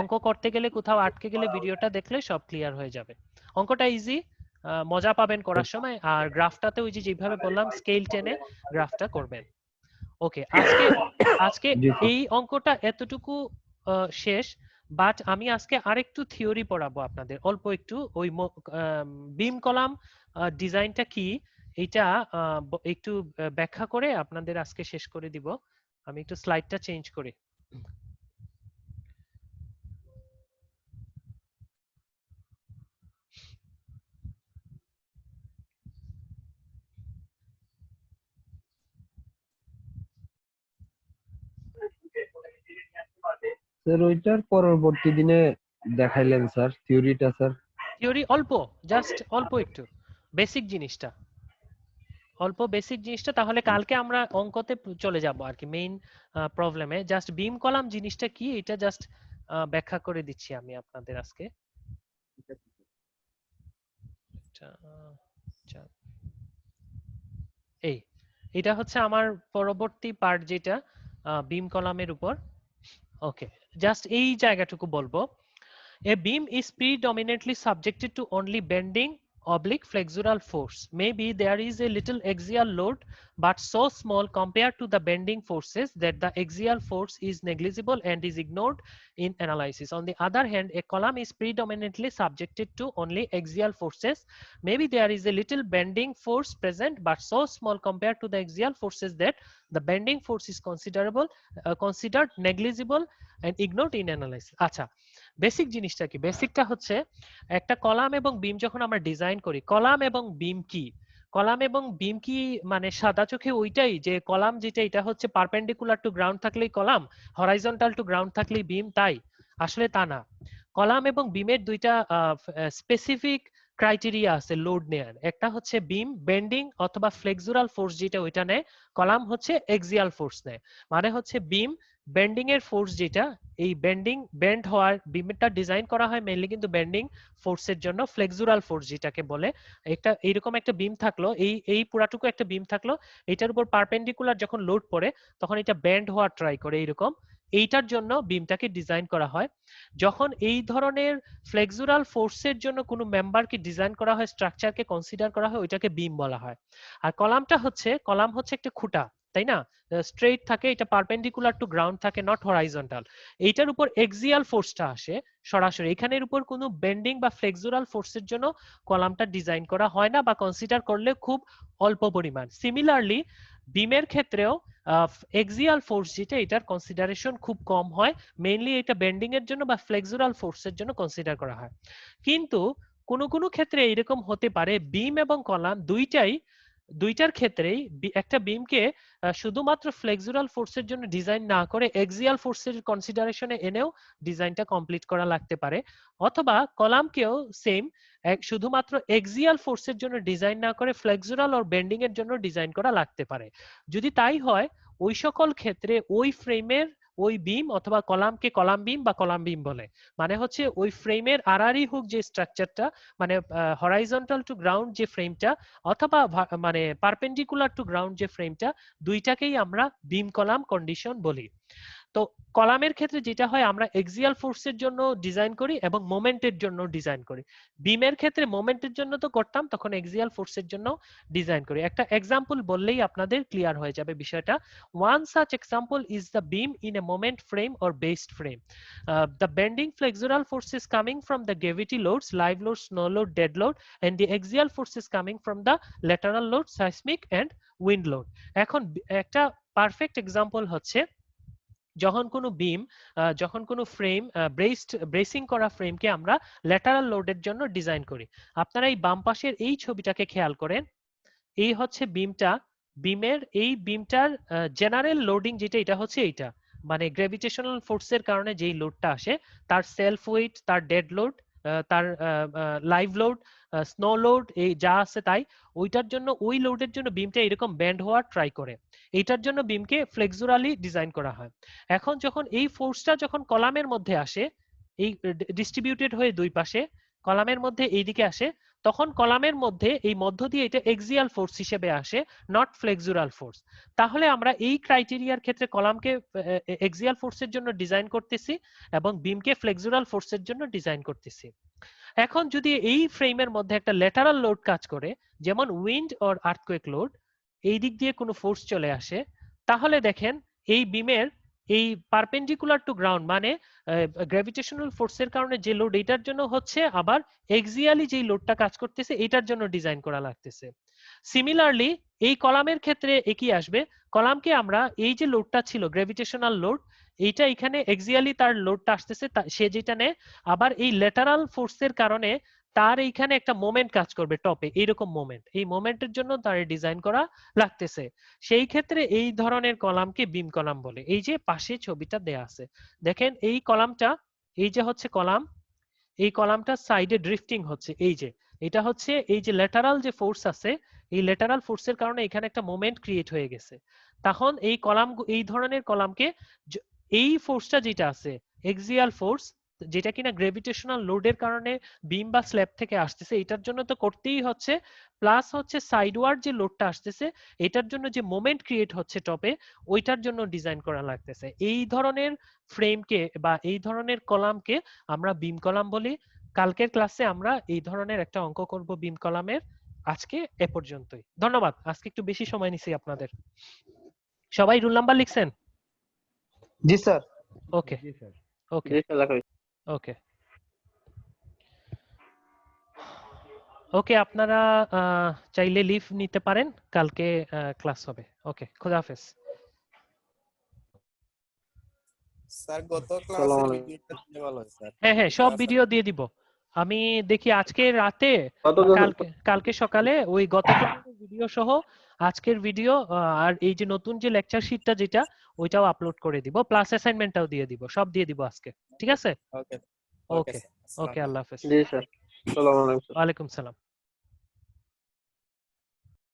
[SPEAKER 1] অঙ্ক করতে গেলে কোথাও আটকে গেলে ভিডিওটা দেখলে সব ক্লিয়ার হয়ে যাবে। অঙ্কটা ইজি, মজা পাবেন করার সময়। আর গ্রাফটাতে ওই যে যেভাবে বললাম স্কেল টেনে গ্রাফটা করবেন। ওকে, আজকে আজকে
[SPEAKER 3] জি স্যার।
[SPEAKER 1] এই অঙ্কটা এতটুকু শেষ। বাট আমি আজকে আরেকটু থিওরি পড়াবো আপনাদের, অল্প একটু। ওই বিম কলাম ডিজাইনটা কি এটা একটু ব্যাখ্যা করে আপনাদের আজকে শেষ করে দিব। আমি একটু স্লাইডটা চেঞ্জ করি।
[SPEAKER 3] স্যার ওইটার পরবর্তী দিনে দেখাইলেন স্যার থিওরিটা স্যার।
[SPEAKER 1] থিওরি অল্প, জাস্ট অল্প একটু বেসিক জিনিসটা, অল্প বেসিক জিনিসটা। তাহলে কালকে আমরা অঙ্কতে চলে যাব আর কি, মেইন প্রবলেমে। জাস্ট বিম কলাম জিনিসটা কি এটা জাস্ট ব্যাখ্যা করে দিচ্ছি আমি আপনাদের আজকে। এটা হচ্ছে আমার পরবর্তী পার্ট, যেটা বিম কলামের উপর। ওকে, জাস্ট এই জায়গাটুকু বলবো। A beam is predominantly subjected to only bending oblique flexural force. Maybe there is a little axial load, but so small compared to the bending forces that the axial force is negligible and is ignored in analysis. On the other hand, a column is predominantly subjected to only axial forces. Maybe there is a little bending force present, but so small compared to the axial forces that the bending force is considered negligible and ignored in analysis. আচ্ছা, basic জিনিসটা কি? বেসিকটা হচ্ছে একটা column এবং বিম যখন আমরা design করি, কলাম এবং বিম কি? কলাম এবং বিম কি মানে সাদা চোখে ওইটাই যে কলাম যেটা এটা হচ্ছে পারপেন্ডিকুলার টু গ্রাউন্ড থাকলেই কলাম, হরাইজন্টাল টু গ্রাউন্ড থাকলেই বিম, তাই? আসলে তা না। কলাম এবং বিমের দুইটা স্পেসিফিক ক্রাইটেরিয়া আছে লোড নেয়ার। একটা হচ্ছে বিম বেন্ডিং অথবা ফ্লেক্সুরাল ফোর্স যেটা ওইটা নেয়, কলাম হচ্ছে এক্সিয়াল ফোর্স নেয়। মানে হচ্ছে বিম বেন্ডিং এর ফোর্স যেটা, এই বেন্ডিং বেন্ড হওয়ার বিমটা ডিজাইন করা হয় মেইনলি কিন্তু বেন্ডিং ফোর্সের জন্য, ফ্লেক্সুরাল ফোর্স যেটাকে বলে। একটা এইরকম একটা বিম থাকলো, এই পুরাটুকু একটা বিম থাকলো, এটার উপর পারপেন্ডিকুলার যখন লোড পড়ে তখন এটা বেন্ড হওয়ার ট্রাই করে এইরকম, এইটার জন্য বিমটাকে ডিজাইন করা হয়। যখন এই ধরনের ফ্লেক্সুরাল ফোর্সের জন্য কোনো মেম্বারকে ডিজাইন করা হয়, স্ট্রাকচারকে কনসিডার করা হয়, ওইটাকে বিম বলা হয়। আর কলাম হচ্ছে একটা খুঁটা, তাই না? স্ট্রেইট থাকে, এটা পারপেন্ডিকুলার টু গ্রাউন্ড থাকে, নট হরাইজন্টাল। এইটার উপর এক্সিয়াল ফোর্সটা আসে সরাসরি, এখানের উপর কোনো বেন্ডিং বা ফ্লেক্সুরাল ফোর্সের জন্য কলামটা ডিজাইন করা হয় না বা কনসিডার করলে খুব অল্প পরিমাণ। সিমিলারলি বিমের ক্ষেত্রেও এক্সিয়াল ফোর্স যেটা, এটার কনসিডারেশন খুব কম হয়, মেইনলি এটা বেন্ডিং এর জন্য বা ফ্লেক্সুরাল ফোর্সের জন্য কনসিডার করা হয়। কিন্তু কোনো কোনো ক্ষেত্রে এরকম হতে পারে বিম এবং কলাম দুইটার ক্ষেত্রেই একটা বিমকে শুধুমাত্র ফ্লেক্সুরাল ফোর্সের জন্য ডিজাইন না করে এক্সিয়াল ফোর্সের কনসিডারেশনে এনেও ডিজাইনটা কমপ্লিট করা লাগতে পারে। অথবা কলামকেও সেম শুধুমাত্র এক্সিয়াল ফোর্সের জন্য ডিজাইন না করে ফ্লেক্সুরাল আর বেন্ডিং এর জন্য ডিজাইন করা লাগতে পারে। যদি তাই হয়, ওই সকল ক্ষেত্রে ওই ফ্রেমের ওই বিম অথবা কলামকে কলাম বিম বা কলাম বিম বলে। মানে হচ্ছে ওই ফ্রেমের আড়াআড়ি হোক যে স্ট্রাকচারটা, মানে হরাইজন্টাল টু গ্রাউন্ড যে ফ্রেমটা অথবা মানে পারপেন্ডিকুলার টু গ্রাউন্ড যে ফ্রেমটা, দুইটাকেই আমরা বিম কলাম কন্ডিশন বলি। তো কলামের ক্ষেত্রে যেটা হয়, আমরা এক্সিয়াল ফোর্সের জন্য ডিজাইন করি এবং মোমেন্টের জন্য ডিজাইন করি। বিমের ক্ষেত্রে মোমেন্টের জন্য তো করতাম, তখন এক্সিয়াল ফোর্সের জন্য ডিজাইন করি। একটা এক্সাম্পল বললেই আপনাদের ক্লিয়ার হয়ে যাবে বিষয়টা। One such example is the beam in a moment frame or based frame. The bending flexural force is coming from the gravity loads, live load, snow load, dead load, and the axial force is coming from the lateral load, seismic and wind load. এখন একটা perfect example হচ্ছে যখন কোনো frame bracing করা ফ্রেমকে আমরা lateral লোডের জন্য design করি। আপনারা এই বাম পাশের এই ছবিটাকে খেয়াল করেন, এই হচ্ছে বিমটার জেনারেল লোডিং যেটা, এটা হচ্ছে এইটা, মানে গ্র্যাভিটেশনাল ফোর্সের কারণে যেই লোডটা আসে, তার সেলফ ওয়েট, তার ডেড লোড, তার লাইভ লোড, স্নো লোড, এই যা আছে তাই, ওইটার জন্য ওই লোডের জন্য বিমটা এরকম ব্যান্ড হওয়ার ট্রাই করে। এইটার জন্য বিমকে ফ্লেক্সুরালি ডিজাইন করা হয়। এখন যখন এই ফোর্সটা যখন কলামের মধ্যে আসে, এই ডিস্ট্রিবিউটেড হয়ে দুই পাশে কলামের মধ্যে এইদিকে আসে, তখন কলামের মধ্যে এই মধ্য দিয়ে এটা এক্সিয়াল ফোর্স হিসেবে আসে, নট ফ্লেক্সুরাল ফোর্স। তাহলে আমরা এই ক্রাইটেরিয়ার ক্ষেত্রে কলামকে এক্সিয়াল ফোর্সের জন্য ডিজাইন করতেছি এবং বিমকে ফ্লেক্সুরাল ফোর্সের জন্য ডিজাইন করতেছি। এখন যদি এই ফ্রেমের মধ্যে একটা ল্যাটারাল লোড কাজ করে, যেমন উইন্ড অর আর্থকুয়েক লোড, এই দিক দিয়ে কোনো ফোর্স চলে আসে, তাহলে দেখেন এই বিমের এই পারপেন্ডিকুলার টু গ্রাউন্ড মানে গ্র্যাভিটেশনাল ফোর্সের কারণে যে লোড এটার জন্য হচ্ছে, আবার এক্সিয়ালি যে লোডটা কাজ করতেছে এটার জন্য ডিজাইন করা লাগতেছে। সিমিলারলি এই কলামের ক্ষেত্রে একই আসবে। কলামকে আমরা এই যে লোডটা ছিল গ্র্যাভিটেশনাল লোড, এইটা এখানে এক্সিয়ালি তার লোডটা আসতেছে, সে যেটা নেয়, আবার এই ল্যাটারাল ফোর্সের কারণে তার এইখানে একটা মোমেন্ট কাজ করবে টপে, এইরকম মোমেন্ট, এই মোমেন্টের জন্য তার ডিজাইন করা লাগতেছে। সেই ক্ষেত্রে এই ধরনের কলামকে বিম কলাম বলে। এই যে পাশে ছবিটা দেয়া আছে, দেখেন এই কলামটা, এই যে হচ্ছে কলাম, এই কলামটা সাইডে ড্রিফটিং হচ্ছে, এই যে এটা হচ্ছে এই যে ল্যাটারাল যে ফোর্স আছে, এই ল্যাটারাল ফোর্সের কারণে এখানে একটা মোমেন্ট ক্রিয়েট হয়ে গেছে। তখন এই কলাম, এই ধরনের কলামকে এই ফোর্সটা যেটা আছে এক্সিয়াল ফোর্স, যেটা কিনা গ্র্যাভিটেশনাল লোডের কারণে বিম বা স্ল্যাব থেকে আসতেছে, এটার জন্য তো করতেই হচ্ছে, প্লাস হচ্ছে সাইডওয়ার্ড যে লোডটা আসতেছে এটার জন্য যে মোমেন্ট ক্রিয়েট হচ্ছে টপে, ওইটার জন্য ডিজাইন করা লাগতেছে। এই ধরনের ফ্রেমকে বা এই ধরনের কলামকে আমরা বিম কলাম বলি। কালকের ক্লাসে আমরা এই ধরনের একটা অঙ্ক করব বিম কলামের। আজকে এ পর্যন্তই, ধন্যবাদ। আজকে একটু বেশি সময় নিছি আপনাদের। সবাই রুল নাম্বার লিখছেন?
[SPEAKER 4] জি স্যার।
[SPEAKER 1] ওকে
[SPEAKER 3] জি স্যার।
[SPEAKER 1] ওকে
[SPEAKER 2] জি স্যার, লেখা হয়েছে।
[SPEAKER 1] ওকে ওকে, আপনারা চাইলে লিভ নিতে পারেন, কালকে ক্লাস হবে। ওকে, খোদা হাফেজ।
[SPEAKER 5] স্যার গত ক্লাসের
[SPEAKER 2] আসসালামু আলাইকুম।
[SPEAKER 5] ভিডিওটা দিলে ভালো হয় স্যার।
[SPEAKER 1] হ্যাঁ হ্যাঁ, সব ভিডিও দিয়ে দিব। আমি দেখি আজকে রাতে কালকে সকালে ওই গত ক্লাসের ভিডিও সহ আজকের ভিডিও আর এই যে নতুন যে লেকচার শিটটা যেটা, ওইটাও আপলোড করে দিব, প্লাস অ্যাসাইনমেন্টটাও দিয়ে দিব, সব দিয়ে দিব আজকে। ঠিক আছে?
[SPEAKER 5] ওকে
[SPEAKER 1] ওকে ওকে, আল্লাহ হাফেজ।
[SPEAKER 2] জি স্যার, আসসালামু আলাইকুম।
[SPEAKER 1] ওয়ালাইকুম সালাম।